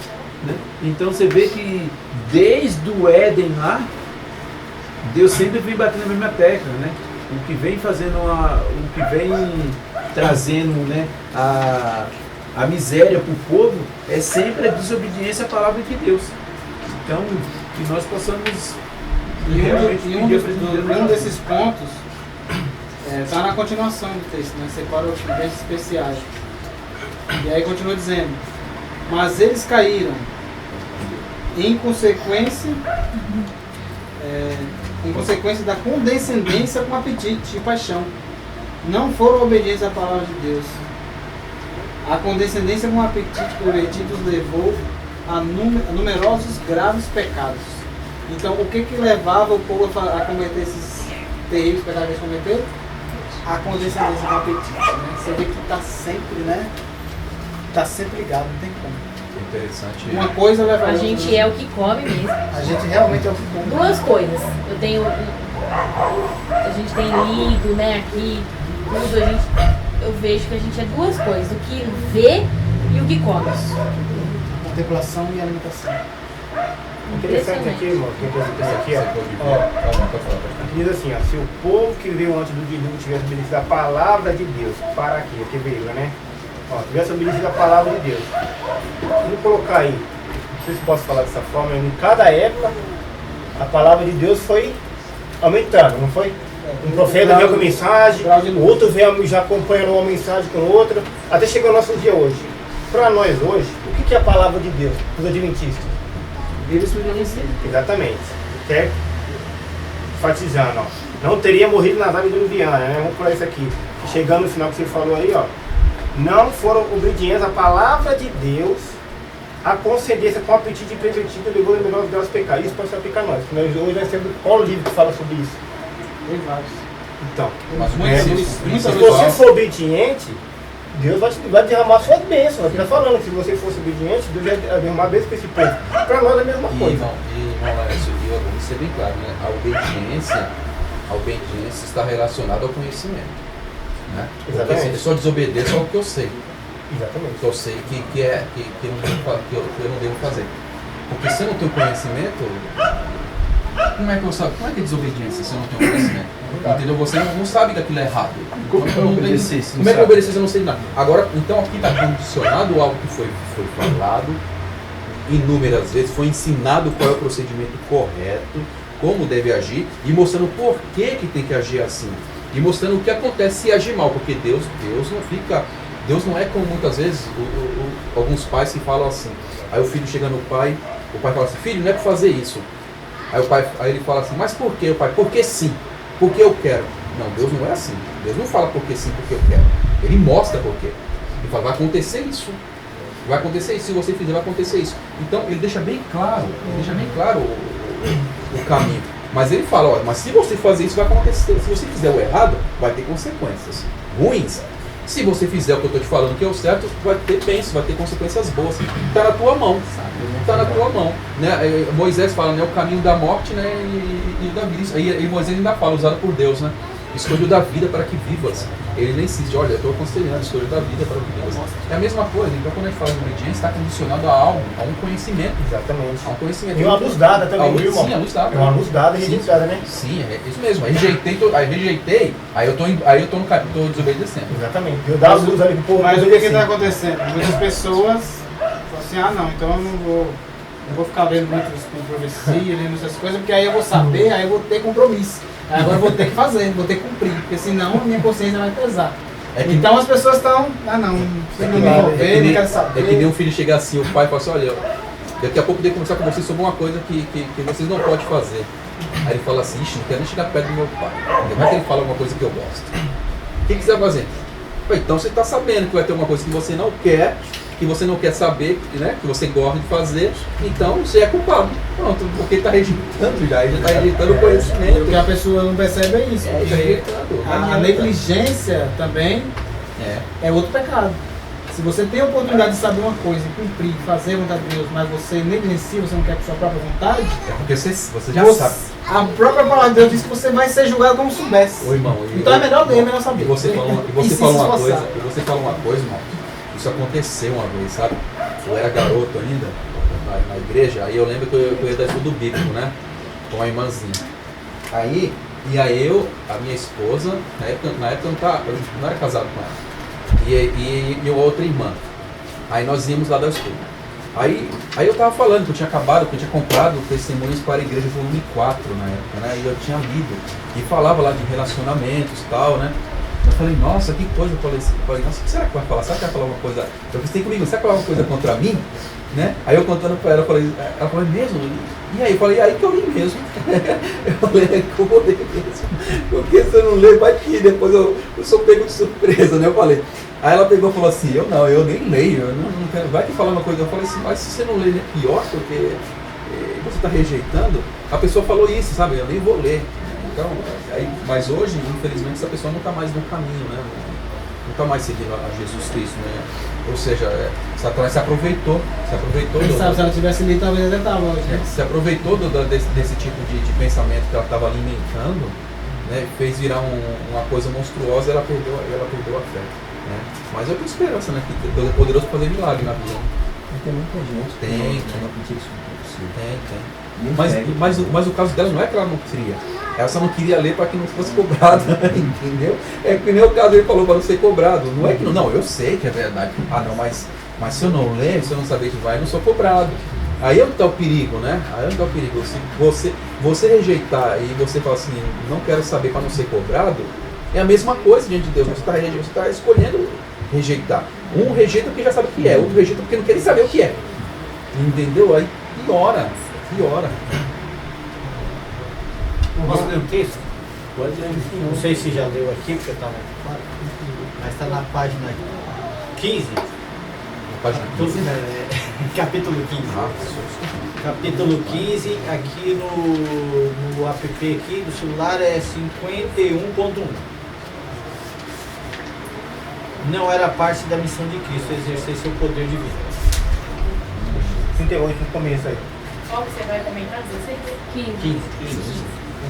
né? Então você vê que desde o Éden lá, Deus sempre vem batendo na mesma tecla, né? O que vem fazendo o que vem trazendo, né, a miséria para o povo é sempre a desobediência à palavra de Deus. Então, que nós possamos realmente um desses pontos está na continuação do texto, né? Separa os bens especiais. E aí continua dizendo: mas eles caíram em consequência da condescendência com apetite e paixão. Não foram obedientes à palavra de Deus. A condescendência com apetite pervertido os levou a numerosos graves pecados. Então, o que levava o povo a cometer esses terríveis pecados que eles cometeram? A condescendência com apetite, né? Você vê que está sempre, né? Está sempre ligado, não tem como. Interessante. Uma coisa leva a outra. A gente é o que come mesmo. A gente realmente é o que come. Duas coisas. A gente tem lido, né, aqui, tudo, eu vejo que a gente é duas coisas, o que vê e o que come. Contemplação e alimentação. Interessante aqui, irmão, que aqui, diz assim, ó, se o povo que viveu antes do dilúvio tivesse obedecido a palavra de Deus, para quê? Que veio, né? Ó, tivesse obedecido a palavra de Deus. Vamos colocar aí, não sei se posso falar dessa forma, em cada época a palavra de Deus foi aumentando, não foi? Um profeta veio com mensagem, o outro veio já acompanhando uma mensagem com outra, até chegou o nosso dia hoje. Para nós hoje, o que é a palavra de Deus, os adventistas? Eles permaneceram. Exatamente. Até enfatizando, ó, não teria morrido nas águas diluvianas, né? Vamos por isso aqui. Chegando no final que você falou aí, ó, não foram obedientes à palavra de Deus, a concedência com apetite pervertido levou a numerosos graus pecar. Isso pode ser aplicar nós. Hoje nós temos qual livro que fala sobre isso? Tem vários. Então, Mas se você for obediente, Deus vai derramar suas bênçãos. Aqui está falando que se você fosse obediente, Deus vai derramar bênçãos para esse povo. Para nós é a mesma coisa. Irmão Laércio, vamos ser bem claro, né? A obediência está relacionada ao conhecimento. Né? Porque se eu só desobedeço ao que eu sei. Exatamente. Que eu sei que eu não devo fazer. Porque se eu não tenho conhecimento, como é que eu sabe? Como é que é desobediência se eu não tenho conhecimento? Entendeu? Você não sabe que aquilo é errado. Como é que eu obedecer? Como é que eu obedecer se eu não sei nada? Agora, então aqui está condicionado algo que foi falado inúmeras vezes, foi ensinado qual é o procedimento correto, como deve agir, e mostrando por que tem que agir assim. E mostrando o que acontece se agir mal, porque Deus não é como muitas vezes alguns pais que falam assim. Aí o filho chega no pai, o pai fala assim: filho, não é para fazer isso. Aí ele fala assim: mas por que, pai? Porque sim, porque eu quero. Não, Deus não é assim. Deus não fala porque sim, porque eu quero. Ele mostra por quê. Ele fala: vai acontecer isso. Vai acontecer isso, se você fizer, vai acontecer isso. Então ele deixa bem claro, o caminho. Mas ele fala: olha, mas se você fazer isso, vai acontecer. Se você fizer o errado, vai ter consequências ruins. Se você fizer o que eu estou te falando que é o certo, vai ter bênçãos, vai ter consequências boas. Está na tua mão. Está na tua mão. Né? Moisés fala, né, o caminho da morte, né, e da vida. E Moisés ainda fala, usado por Deus, né? Escolha da vida para que vivas. Ele nem insiste, olha, eu estou aconselhando, escolha da vida para que vivas. É a mesma coisa. Então, quando a gente fala de obediência, está condicionado a algo, a um conhecimento. Exatamente. A um conhecimento. E uma luz dada também, viu, irmão? Sim, a luz dada. É uma luz dada e rejeitada, né? Sim, é isso mesmo. Aí rejeitei, aí eu tô no caminho, estou desobedecendo. Exatamente. Eu dava luz ali pro povo. Mas o que está acontecendo? Muitas pessoas falam assim: ah, não, então eu não vou ficar lendo muitas profecias, lendo essas coisas, porque aí eu vou saber, aí eu vou ter compromisso. Aí agora eu vou ter que fazer, vou ter que cumprir, porque senão a minha consciência vai pesar. Então as pessoas estão, não precisa me envolver, não quero saber. É que nem um filho chegar assim, o pai fala assim, olha, daqui a pouco eu tenho que conversar com vocês sobre uma coisa que vocês não podem fazer. Aí ele fala assim, ixi, não quero nem chegar perto do meu pai. Vai que ele fala alguma coisa que eu gosto. O que você vai fazer? Então você está sabendo que vai ter uma coisa que você não quer saber, né? Que você gosta de fazer, então você é culpado. Pronto, porque está rejeitando já, ele está rejeitando o conhecimento. O que a pessoa não percebe é isso. É, rejeitando. A negligência também é outro pecado. Se você tem a oportunidade de saber uma coisa, cumprir, fazer a vontade de Deus, mas você negligencia, você não quer por sua própria vontade, É porque você já sabe. A própria palavra de Deus diz que você vai ser julgado como soubesse. Ô, irmão, Então é melhor ler, é melhor saber. E você fala E se uma coisa, esforçar. irmão. Isso aconteceu uma vez, sabe? Eu era garoto ainda, na igreja, aí eu lembro que eu ia dar estudo bíblico, né? Com a irmãzinha. Aí, ia eu, a minha esposa, na época eu não era casado com ela. E uma outra irmã. Aí nós íamos lá dar estudo. Aí eu tava falando que eu tinha comprado Testemunhos para a Igreja, volume 4 na época, né? E eu tinha lido. E falava lá de relacionamentos e tal, né? Eu falei, nossa, que coisa. Eu falei, nossa, o que será que vai falar? Será que vai falar uma coisa? Eu pensei comigo, será que vai falar uma coisa contra mim? Né? Aí eu contando pra ela, ela falou, mesmo? E aí? Eu falei, aí que eu li mesmo. Eu falei, é que eu vou ler mesmo. Porque se eu não ler, vai que depois eu sou pego de surpresa, né? Eu falei. Aí ela pegou e falou assim, eu nem leio, eu não quero, vai que falar uma coisa. Eu falei assim, mas se você não lê, é pior, porque você está rejeitando. A pessoa falou isso, sabe? Eu nem vou ler. Então, mas hoje, infelizmente, essa pessoa não está mais no caminho, né? Não está mais seguindo a Jesus Cristo, né? Ou seja, Satanás se aproveitou Quem sabe, se ela tivesse lido, talvez ela estava hoje. Né? Se aproveitou desse tipo de pensamento que ela estava alimentando, né? Fez virar uma coisa monstruosa e ela perdeu a fé. Né? Mas eu tenho esperança, né? Que Deus é poderoso para fazer milagre na vida. Tem muita gente que não acredita isso não é possível. Mas o caso dela não é que ela não queria. Ela só não queria ler para que não fosse cobrado, entendeu? É que nem o caso ele falou para não ser cobrado. Não é que não, eu sei que é verdade. Ah não, mas se eu não ler, se eu não saber que vai, eu não sou cobrado. Aí é onde está o perigo, né? Aí é onde está o perigo. Se você rejeitar e você falar assim, não quero saber para não ser cobrado, é a mesma coisa diante de Deus. Você está escolhendo rejeitar. Um rejeita porque já sabe o que é, outro rejeita porque não quer nem saber o que é. Entendeu? Aí piora. Posso ler o texto? Pode ler. Não sei se já leu aqui, porque eu estava ocupado, mas está na página 15. Página 15? Capítulo 15. Capítulo 15, aqui no app aqui do celular é 51.1. Não era parte da missão de Cristo exercer seu poder divino. 38 no começo aí. Qual que você vai comentar? 16? 15.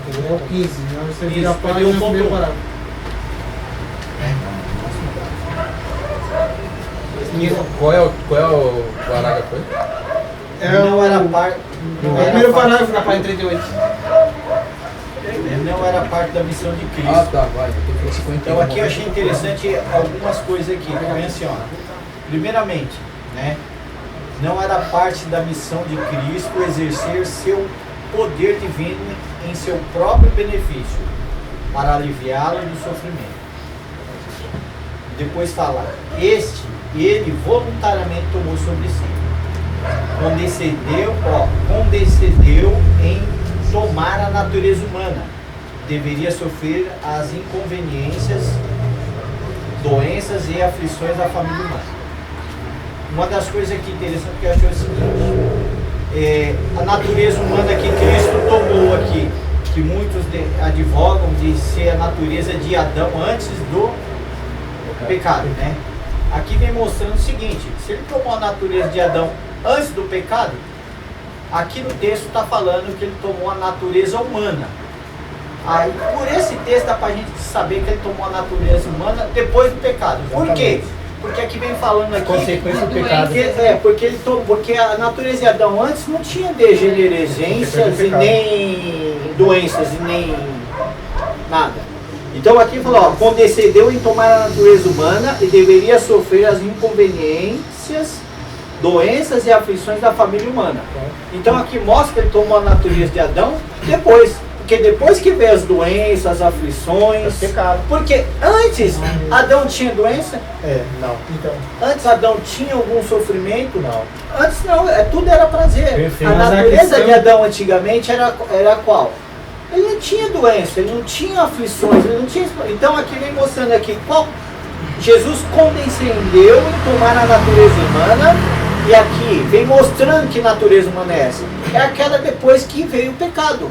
É o 15, né? Você Isso, vira a cadê página o no ponto? primeiro parágrafo. Qual é o parágrafo aí? Não era parte. É o primeiro parágrafo da página 38. Não era parte da missão de Cristo. Ah, tá, vai. Então aqui eu achei interessante algumas coisas aqui. Vem assim, ó. Primeiramente, né? Não era parte da missão de Cristo exercer seu poder divino em seu próprio benefício, para aliviá-lo do sofrimento. Depois fala, ele voluntariamente tomou sobre si. Condescendeu em tomar a natureza humana. Deveria sofrer as inconveniências, doenças e aflições da família humana. Uma das coisas aqui interessantes que eu achei é o seguinte, a natureza humana que Cristo tomou aqui, que muitos advogam de ser a natureza de Adão antes do pecado, né? Aqui vem mostrando o seguinte, se ele tomou a natureza de Adão antes do pecado, aqui no texto está falando que ele tomou a natureza humana. Aí, por esse texto dá para a gente saber que ele tomou a natureza humana depois do pecado. Por quê? Porque aqui vem falando aqui Consequência do pecado. porque a natureza de Adão antes não tinha degenerescências e nem doenças e nem nada. Então aqui falou, ó, condescendeu em tomar a natureza humana e deveria sofrer as inconveniências, doenças e aflições da família humana. Então aqui mostra que ele tomou a natureza de Adão depois. Porque depois que veio as doenças, as aflições... É pecado. Porque antes, Adão tinha doença? Não. Então, Antes Adão tinha algum sofrimento? Não. Antes não, tudo era prazer. Perfeito. A Mas a natureza questão- de Adão antigamente era qual? Ele não tinha doença, ele não tinha aflições, ele não tinha... Então aqui vem mostrando aqui, Jesus condescendeu em tomar a natureza humana, e aqui vem mostrando que natureza humana é essa. É aquela depois que veio o pecado,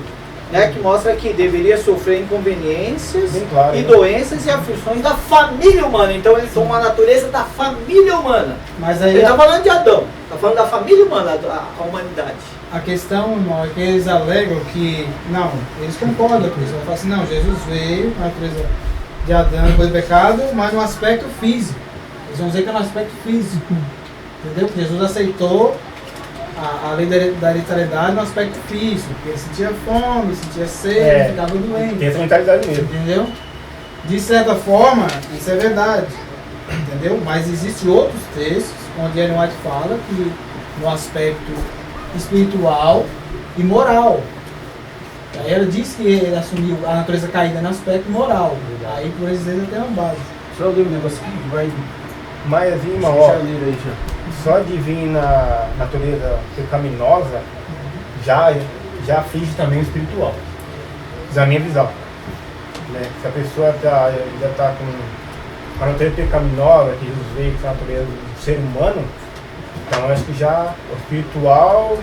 né? Que mostra que deveria sofrer inconveniências Bem claro, e né? doenças e aflições da família humana. Então ele toma a natureza da família humana. mas aí Ele está falando de Adão, está falando da família humana, a humanidade. a questão, irmão, é que eles alegam que, não, eles concordam com isso. Eles falam assim, não, Jesus veio com a natureza de Adão depois do pecado, mas no aspecto físico. Eles vão dizer que é no aspecto físico, entendeu? Que Jesus aceitou a lei da hereditariedade no aspecto físico, porque ele sentia fome, sentia sede, ficava doente. Tem essa mentalidade mesmo. Entendeu? De certa forma, isso é verdade. Entendeu? Mas existem outros textos onde Ellen White fala que no aspecto espiritual e moral. Aí ela diz que ele assumiu a natureza caída no aspecto moral. Aí por isso ele tem uma base. Só ler um negócio aqui que vai. Mas assim, irmão, Já ó, leram aí já. só de vir na natureza pecaminosa já aflige também o espiritual. Da minha visão. Né? Se a pessoa já está com a natureza pecaminosa, que Jesus veio com a natureza do ser humano, então eu acho que já o espiritual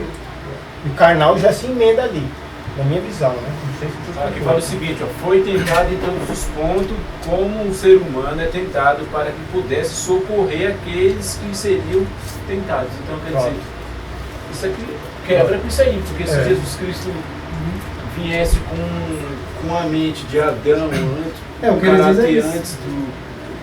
e o carnal já se emenda ali. Na minha visão, né? Não sei se tu Aqui fala o seguinte, ó, foi tentado em todos os pontos, como o ser humano é tentado para que pudesse socorrer aqueles que seriam tentados. Então, quer dizer, isso aqui quebra com isso aí, porque se Jesus Cristo viesse com a mente de Adão O que ele diz é isso.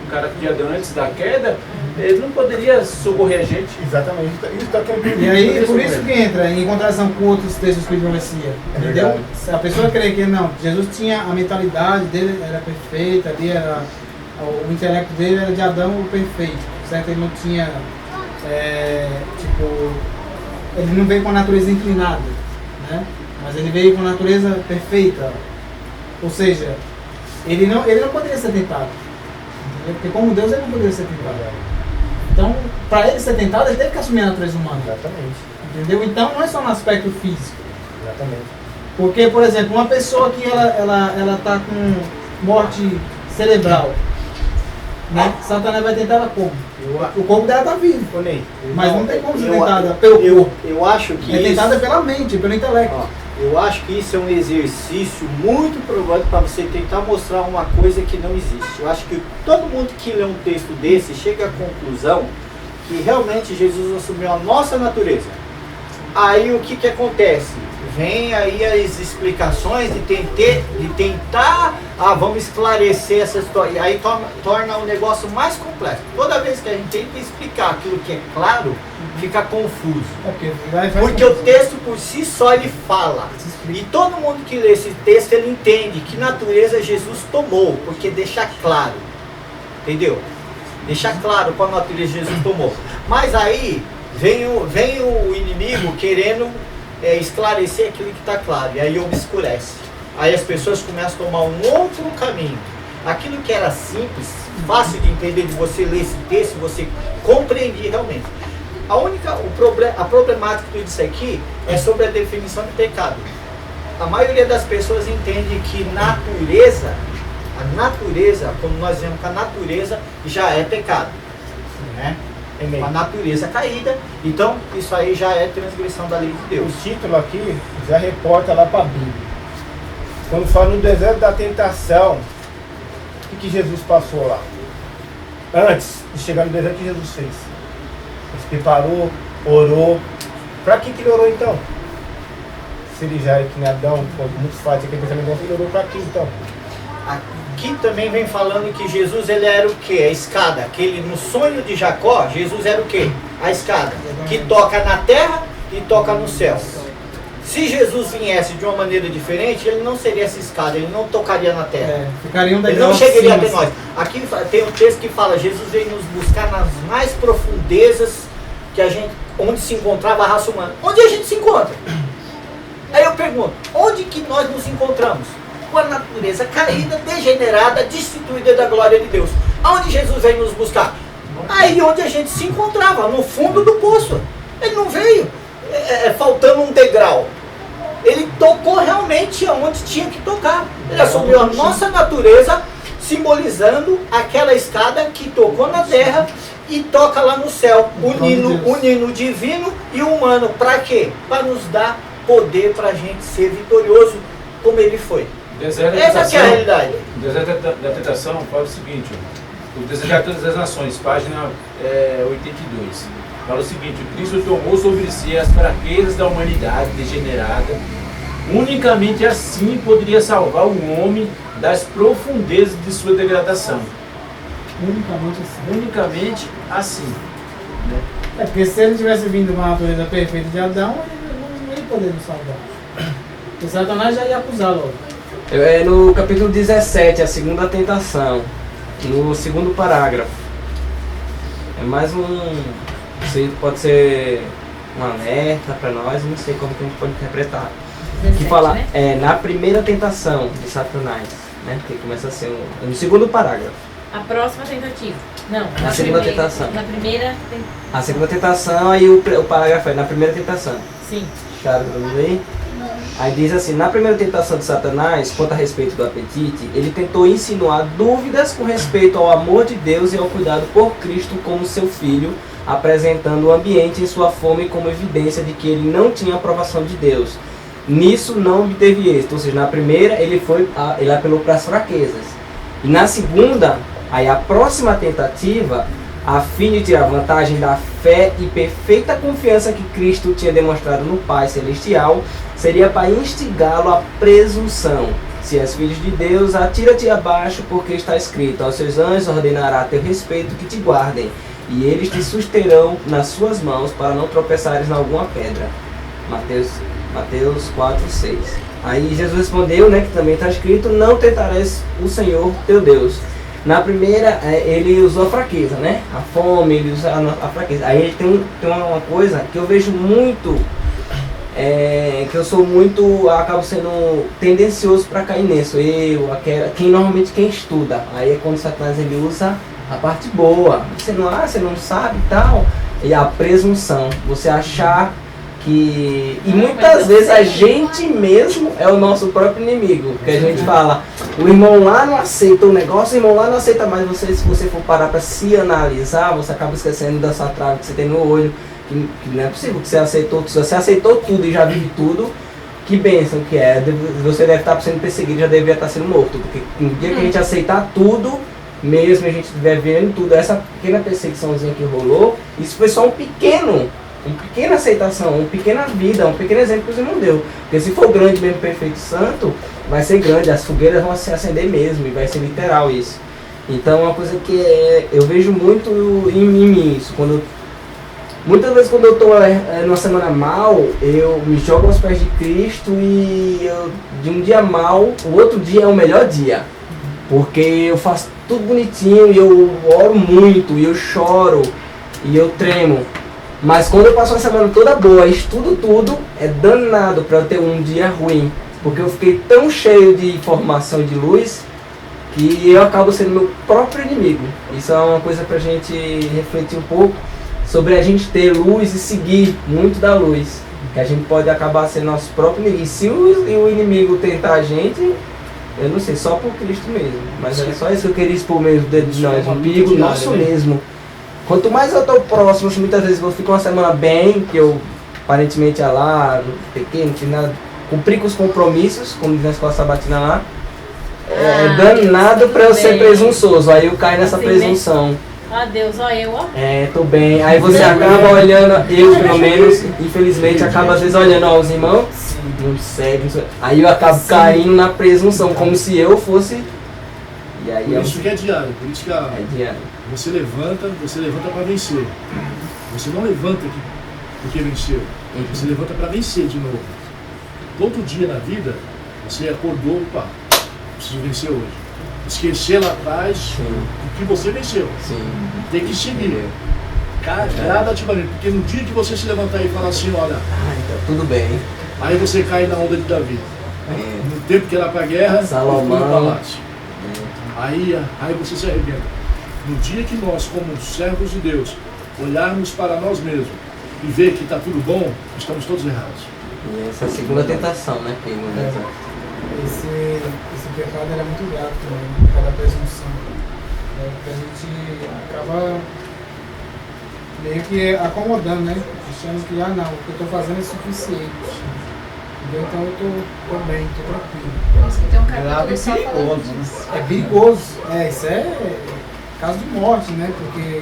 o caráter de Adão antes da queda, ele não poderia socorrer a gente. Exatamente. Isso tá E aí, por isso que entra em contradição com outros textos que profecia. Entendeu? verdade. Se a pessoa crê que não, Jesus tinha a mentalidade dele, era perfeita, ali era, o intelecto dele era de Adão o perfeito, certo? Ele não tinha, ele não veio com a natureza inclinada, né? Mas ele veio com a natureza perfeita. Ou seja, ele não poderia ser tentado. Entendeu? Porque como Deus ele não poderia ser tentado. Então, para ele ser tentado, ele teve que assumir a natureza humana. Exatamente. Entendeu? Então não é só no aspecto físico. Exatamente. Porque, por exemplo, uma pessoa que ela tá com morte cerebral, né? Satanás vai tentar ela como? O corpo dela tá vivo. Ô, Ney, Mas não tem como ser tentada pelo corpo. Eu acho que É tentada pela mente, pelo intelecto. eu acho que isso é um exercício muito provável para você tentar mostrar uma coisa que não existe. Eu acho que todo mundo que lê um texto desse chega à conclusão que realmente Jesus assumiu a nossa natureza. Aí o que acontece? Vem aí as explicações de tentar, vamos esclarecer essa história. E aí torna o negócio mais complexo. Toda vez que a gente tenta explicar aquilo que é claro, fica confuso. Porque o texto por si só ele fala. E todo mundo que lê esse texto, ele entende que natureza Jesus tomou, porque deixa claro. Entendeu? Deixa claro qual natureza Jesus tomou. Mas aí vem o inimigo querendo esclarecer aquilo que está claro. E aí obscurece. Aí as pessoas começam a tomar um outro caminho. Aquilo que era simples, fácil de entender, de você ler esse texto, você compreender realmente. A problemática que eu disse aqui é sobre a definição de pecado. A maioria das pessoas entende que a natureza, como nós vemos que a natureza já é pecado, né? A natureza caída, então isso aí já é transgressão da lei de Deus. o título aqui já reporta lá para a Bíblia. Quando fala no deserto da tentação, o que Jesus passou lá? Antes de chegar no deserto, o que Jesus fez? Ele se preparou, orou. Para que ele orou então? Se ele já é que nem Adão, muito fácil, aquele pensamento, ele orou para que então? Aqui também vem falando que Jesus ele era o que? A escada. Aquele, no sonho de Jacó, Jesus era o que? A escada. Que toca na terra e toca no céu. Se Jesus viesse de uma maneira diferente, ele não seria essa escada, ele não tocaria na terra. Ficaria um Ele degrau não chegaria acima, até nós. Aqui tem um texto que fala, Jesus veio nos buscar nas mais profundezas onde se encontrava a raça humana. Onde a gente se encontra? Aí eu pergunto, onde que nós nos encontramos? Com a natureza caída, degenerada, destituída da glória de Deus. Aonde Jesus veio nos buscar? Aí onde a gente se encontrava, no fundo do poço. Ele não veio faltando um degrau. Ele tocou realmente aonde tinha que tocar. Ele assumiu a nossa natureza, simbolizando aquela escada que tocou na terra e toca lá no céu, unindo o divino e o humano. Para quê? Para nos dar poder para a gente ser vitorioso como ele foi. Essa que é a realidade. O deserto da tentação fala o seguinte, o desejar todas as nações, página 82. Fala o seguinte, o Cristo tomou sobre si as fraquezas da humanidade degenerada. Unicamente assim poderia salvar o homem das profundezas de sua degradação. Unicamente assim. Né? É porque se ele tivesse vindo uma natureza perfeita de Adão, ele não ia poder nos salvar. Porque Satanás já ia acusar logo. É no capítulo 17, a segunda tentação, no segundo parágrafo. É mais pode ser um alerta para nós, não sei como que a gente pode interpretar. 17, Que fala, né? na primeira tentação de Satanás, né? Que começa a ser no segundo parágrafo. A próxima tentativa. Não, Na segunda tentação. Na primeira. A segunda tentação, aí o parágrafo é na primeira tentação. Sim. Claro, vamos ver. Aí diz assim, na primeira tentação de Satanás, quanto a respeito do apetite, ele tentou insinuar dúvidas com respeito ao amor de Deus e ao cuidado por Cristo como seu filho, apresentando o ambiente em sua fome como evidência de que ele não tinha aprovação de Deus. Nisso não obteve êxito, ou seja, na primeira ele apelou para as fraquezas. E na segunda, aí a próxima tentativa, a fim de tirar vantagem da fé e perfeita confiança que Cristo tinha demonstrado no Pai Celestial, seria para instigá-lo à presunção. Se és filho de Deus, atira-te abaixo, porque está escrito, aos seus anjos ordenará a teu respeito que te guardem, e eles te susterão nas suas mãos para não tropeçares em alguma pedra. Mateus 4:6. Aí Jesus respondeu, né, que também está escrito, não tentarás o Senhor teu Deus. Na primeira, ele usou a fraqueza, né? A fome, ele usa a fraqueza. Aí ele tem uma coisa que eu vejo muito, que eu sou muito, acabo sendo tendencioso para cair nisso. Normalmente quem estuda. Aí é quando Satanás ele usa a parte boa. Você não sabe e tal. E a presunção. Você achar que... E muitas vezes a gente mesmo é o nosso próprio inimigo. Porque a gente fala, o irmão lá não aceita o negócio, o irmão lá não aceita mais você. Se você for parar para se analisar, você acaba esquecendo dessa trave que você tem no olho. Que não é possível que você aceitou tudo e já vive tudo. Que bênção que é. Você deve estar sendo perseguido, já deveria estar sendo morto. Porque no dia que a gente aceitar tudo, mesmo a gente estiver vendo tudo, essa pequena perseguiçãozinha que rolou, isso foi só uma pequena aceitação, uma pequena vida, um pequeno exemplo que o Senhor deu. Porque se for grande mesmo, perfeito santo, vai ser grande, as fogueiras vão se acender mesmo, e vai ser literal isso. Então é uma coisa que eu vejo muito em mim isso. Muitas vezes quando eu estou numa semana mal, eu me jogo aos pés de Cristo e de um dia mal, o outro dia é o melhor dia. Porque eu faço tudo bonitinho e eu oro muito, e eu choro, e eu tremo. Mas quando eu passo uma semana toda boa, estudo tudo, é danado para eu ter um dia ruim. Porque eu fiquei tão cheio de informação e de luz, que eu acabo sendo meu próprio inimigo. Isso é uma coisa pra gente refletir um pouco, sobre a gente ter luz e seguir muito da luz. Que a gente pode acabar sendo nosso próprio inimigo. E se o inimigo tentar a gente, eu não sei, só por Cristo mesmo. Mas é só isso que eu queria expor mesmo dentro de nós, um perigo nosso mesmo. Quanto mais eu estou próximo, assim, muitas vezes eu fico uma semana bem, que eu aparentemente ia lá, pequeno, não fiz nada, cumpri com os compromissos, como diz na escola sabatina lá, danado para eu ser presunçoso, aí eu caio nessa presunção. Ah, Deus, ó, eu, ó. Tô bem. Aí você acaba olhando, eu pelo menos, infelizmente, acaba às vezes olhando, ó, os irmãos, não segue, aí eu acabo caindo na presunção, como se eu fosse. E aí por isso que é diário, por isso que é diário. Você levanta para vencer. Você não levanta porque venceu. Você levanta para vencer de novo. Todo dia na vida, você acordou, opa, preciso vencer hoje. Esquecer lá atrás o que você venceu. Sim. Tem que seguir. Gradativamente. Porque no dia que você se levantar e falar assim, olha, tá tudo bem. Aí você cai na onda de Davi. No tempo que era para a guerra, Salomão. ele foi no palácio. Aí você se arrebenta. No dia que nós, como servos de Deus, olharmos para nós mesmos e ver que está tudo bom, estamos todos errados. E essa é a segunda tentação, né? Que Esse pecado era muito grato também, por causa da presunção. Porque a gente acaba meio que acomodando, né? Achando que, não, o que eu estou fazendo é suficiente. Entendeu? Então eu tô bem, tô tranquilo. Por isso que tem um capítulo Grave e só falando perigoso, disso. É perigoso, isso é caso de morte, né? Porque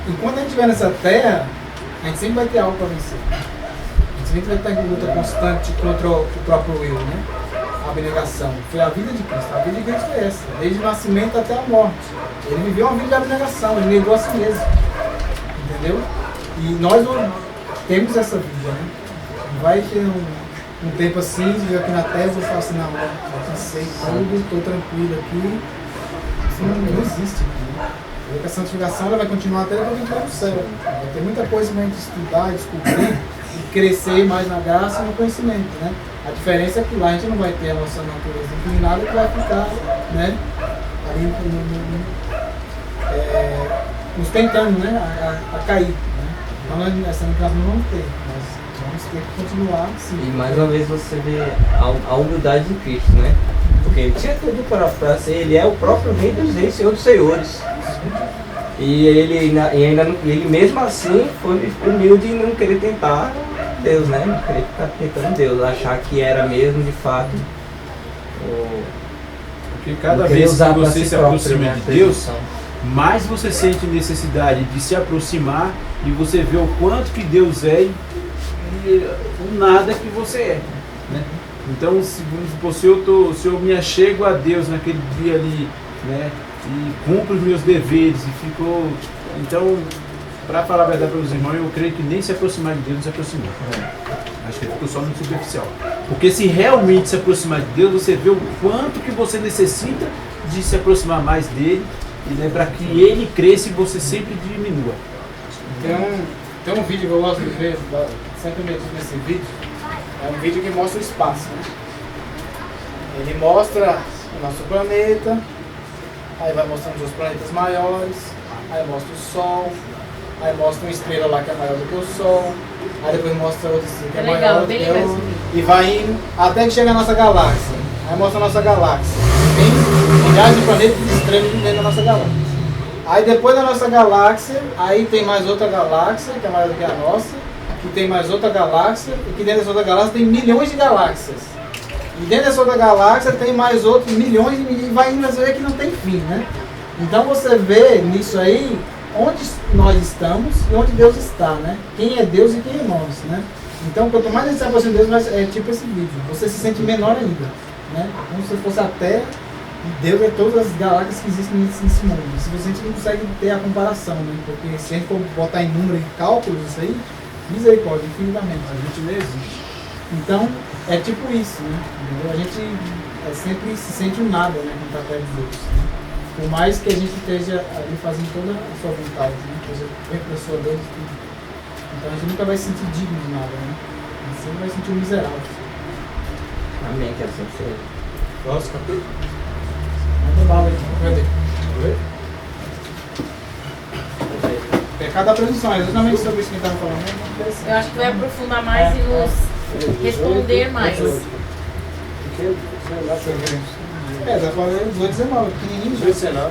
enquanto a gente estiver nessa terra, a gente sempre vai ter algo para vencer. A gente sempre vai estar em luta constante contra o próprio eu, né? A abnegação. Foi a vida de Cristo. A vida de Cristo foi essa, desde o nascimento até a morte. Ele viveu uma vida de abnegação, ele negou a si mesmo. Entendeu? E nós não temos essa vida, né? Vai ter um tempo assim, viver aqui na terra, eu vou falar assim, não, eu cansei tudo, estou tranquilo aqui. Isso não existe aqui, né? A santificação ela vai continuar até quando a gente vai no céu. Vai ter muita coisa para a gente estudar, descobrir e crescer mais na graça e no conhecimento, né? A diferença é que lá a gente não vai ter a nossa natureza inclinada que vai ficar, né? Ali nos tentando, né? A cair, né? Então essa inclinação não vamos ter, mas vamos ter que continuar sim. E mais uma vez você vê a humildade de Cristo, né? Porque ele tinha tudo para ser, ele é o próprio Rei dos Reis, Senhor dos Senhores. E ele mesmo assim foi humilde em não querer tentar Deus, né? Não querer ficar tentando Deus, achar que era mesmo de fato. Porque cada vez que você se aproxima de Deus, mais você sente necessidade de se aproximar e você vê o quanto que Deus é e o nada que você é, né? Então, se eu me achego a Deus naquele dia ali, né, e cumpro os meus deveres e ficou... Então, para falar a verdade para os irmãos, eu creio que nem se aproximar de Deus não se aproximou. Acho que ficou só no superficial. Porque se realmente se aproximar de Deus, você vê o quanto que você necessita de se aproximar mais dele, e né, para que ele cresça e você sempre diminua. Tem um vídeo que eu gosto de ver, sempre metido nesse vídeo, é um vídeo que mostra o espaço, né? Ele mostra o nosso planeta, aí vai mostrando os planetas maiores, aí mostra o Sol, aí mostra uma estrela lá que é maior do que o Sol, aí depois mostra outra que é maior do que o... E vai indo até que chega a nossa galáxia. Aí mostra a nossa galáxia. Tem milhares de planetas e estrelas dentro da nossa galáxia. Aí depois da nossa galáxia, aí tem mais outra galáxia, que é maior do que a nossa, que tem mais outra galáxia, e que dentro dessa outra galáxia tem milhões de galáxias. E dentro dessa outra galáxia tem mais outros milhões e vai indo ver que não tem fim, né? Então você vê nisso aí onde nós estamos e onde Deus está, né? Quem é Deus e quem é nós, né? Então quanto mais a gente se aproxima de Deus, mais é tipo esse vídeo. Você se sente menor ainda, né? Como se fosse a Terra e Deus é todas as galáxias que existem nesse mundo. Se você não consegue ter a comparação, né? Porque se a gente for botar em número e cálculos isso aí, misericórdia, infinitamente. A gente não existe. Então, é tipo isso, né? Entendeu? A gente sempre se sente um nada, né? Quando está perto de Deus, né? Por mais que a gente esteja ali fazendo toda a sua vontade, né? Seja dentro da sua Deus e tudo. Então a gente nunca vai se sentir digno de nada, né? A gente sempre vai se sentir um miserável. Amém, que assim seja. Nossa, capítulo. Manda bala aí, cadê? Pecado da presunção, é exatamente sobre isso que a gente estava falando. Né? Eu acho que vai aprofundar mais e nos responder mais. Tá falando 18, 19, pequenininho. 18, 19.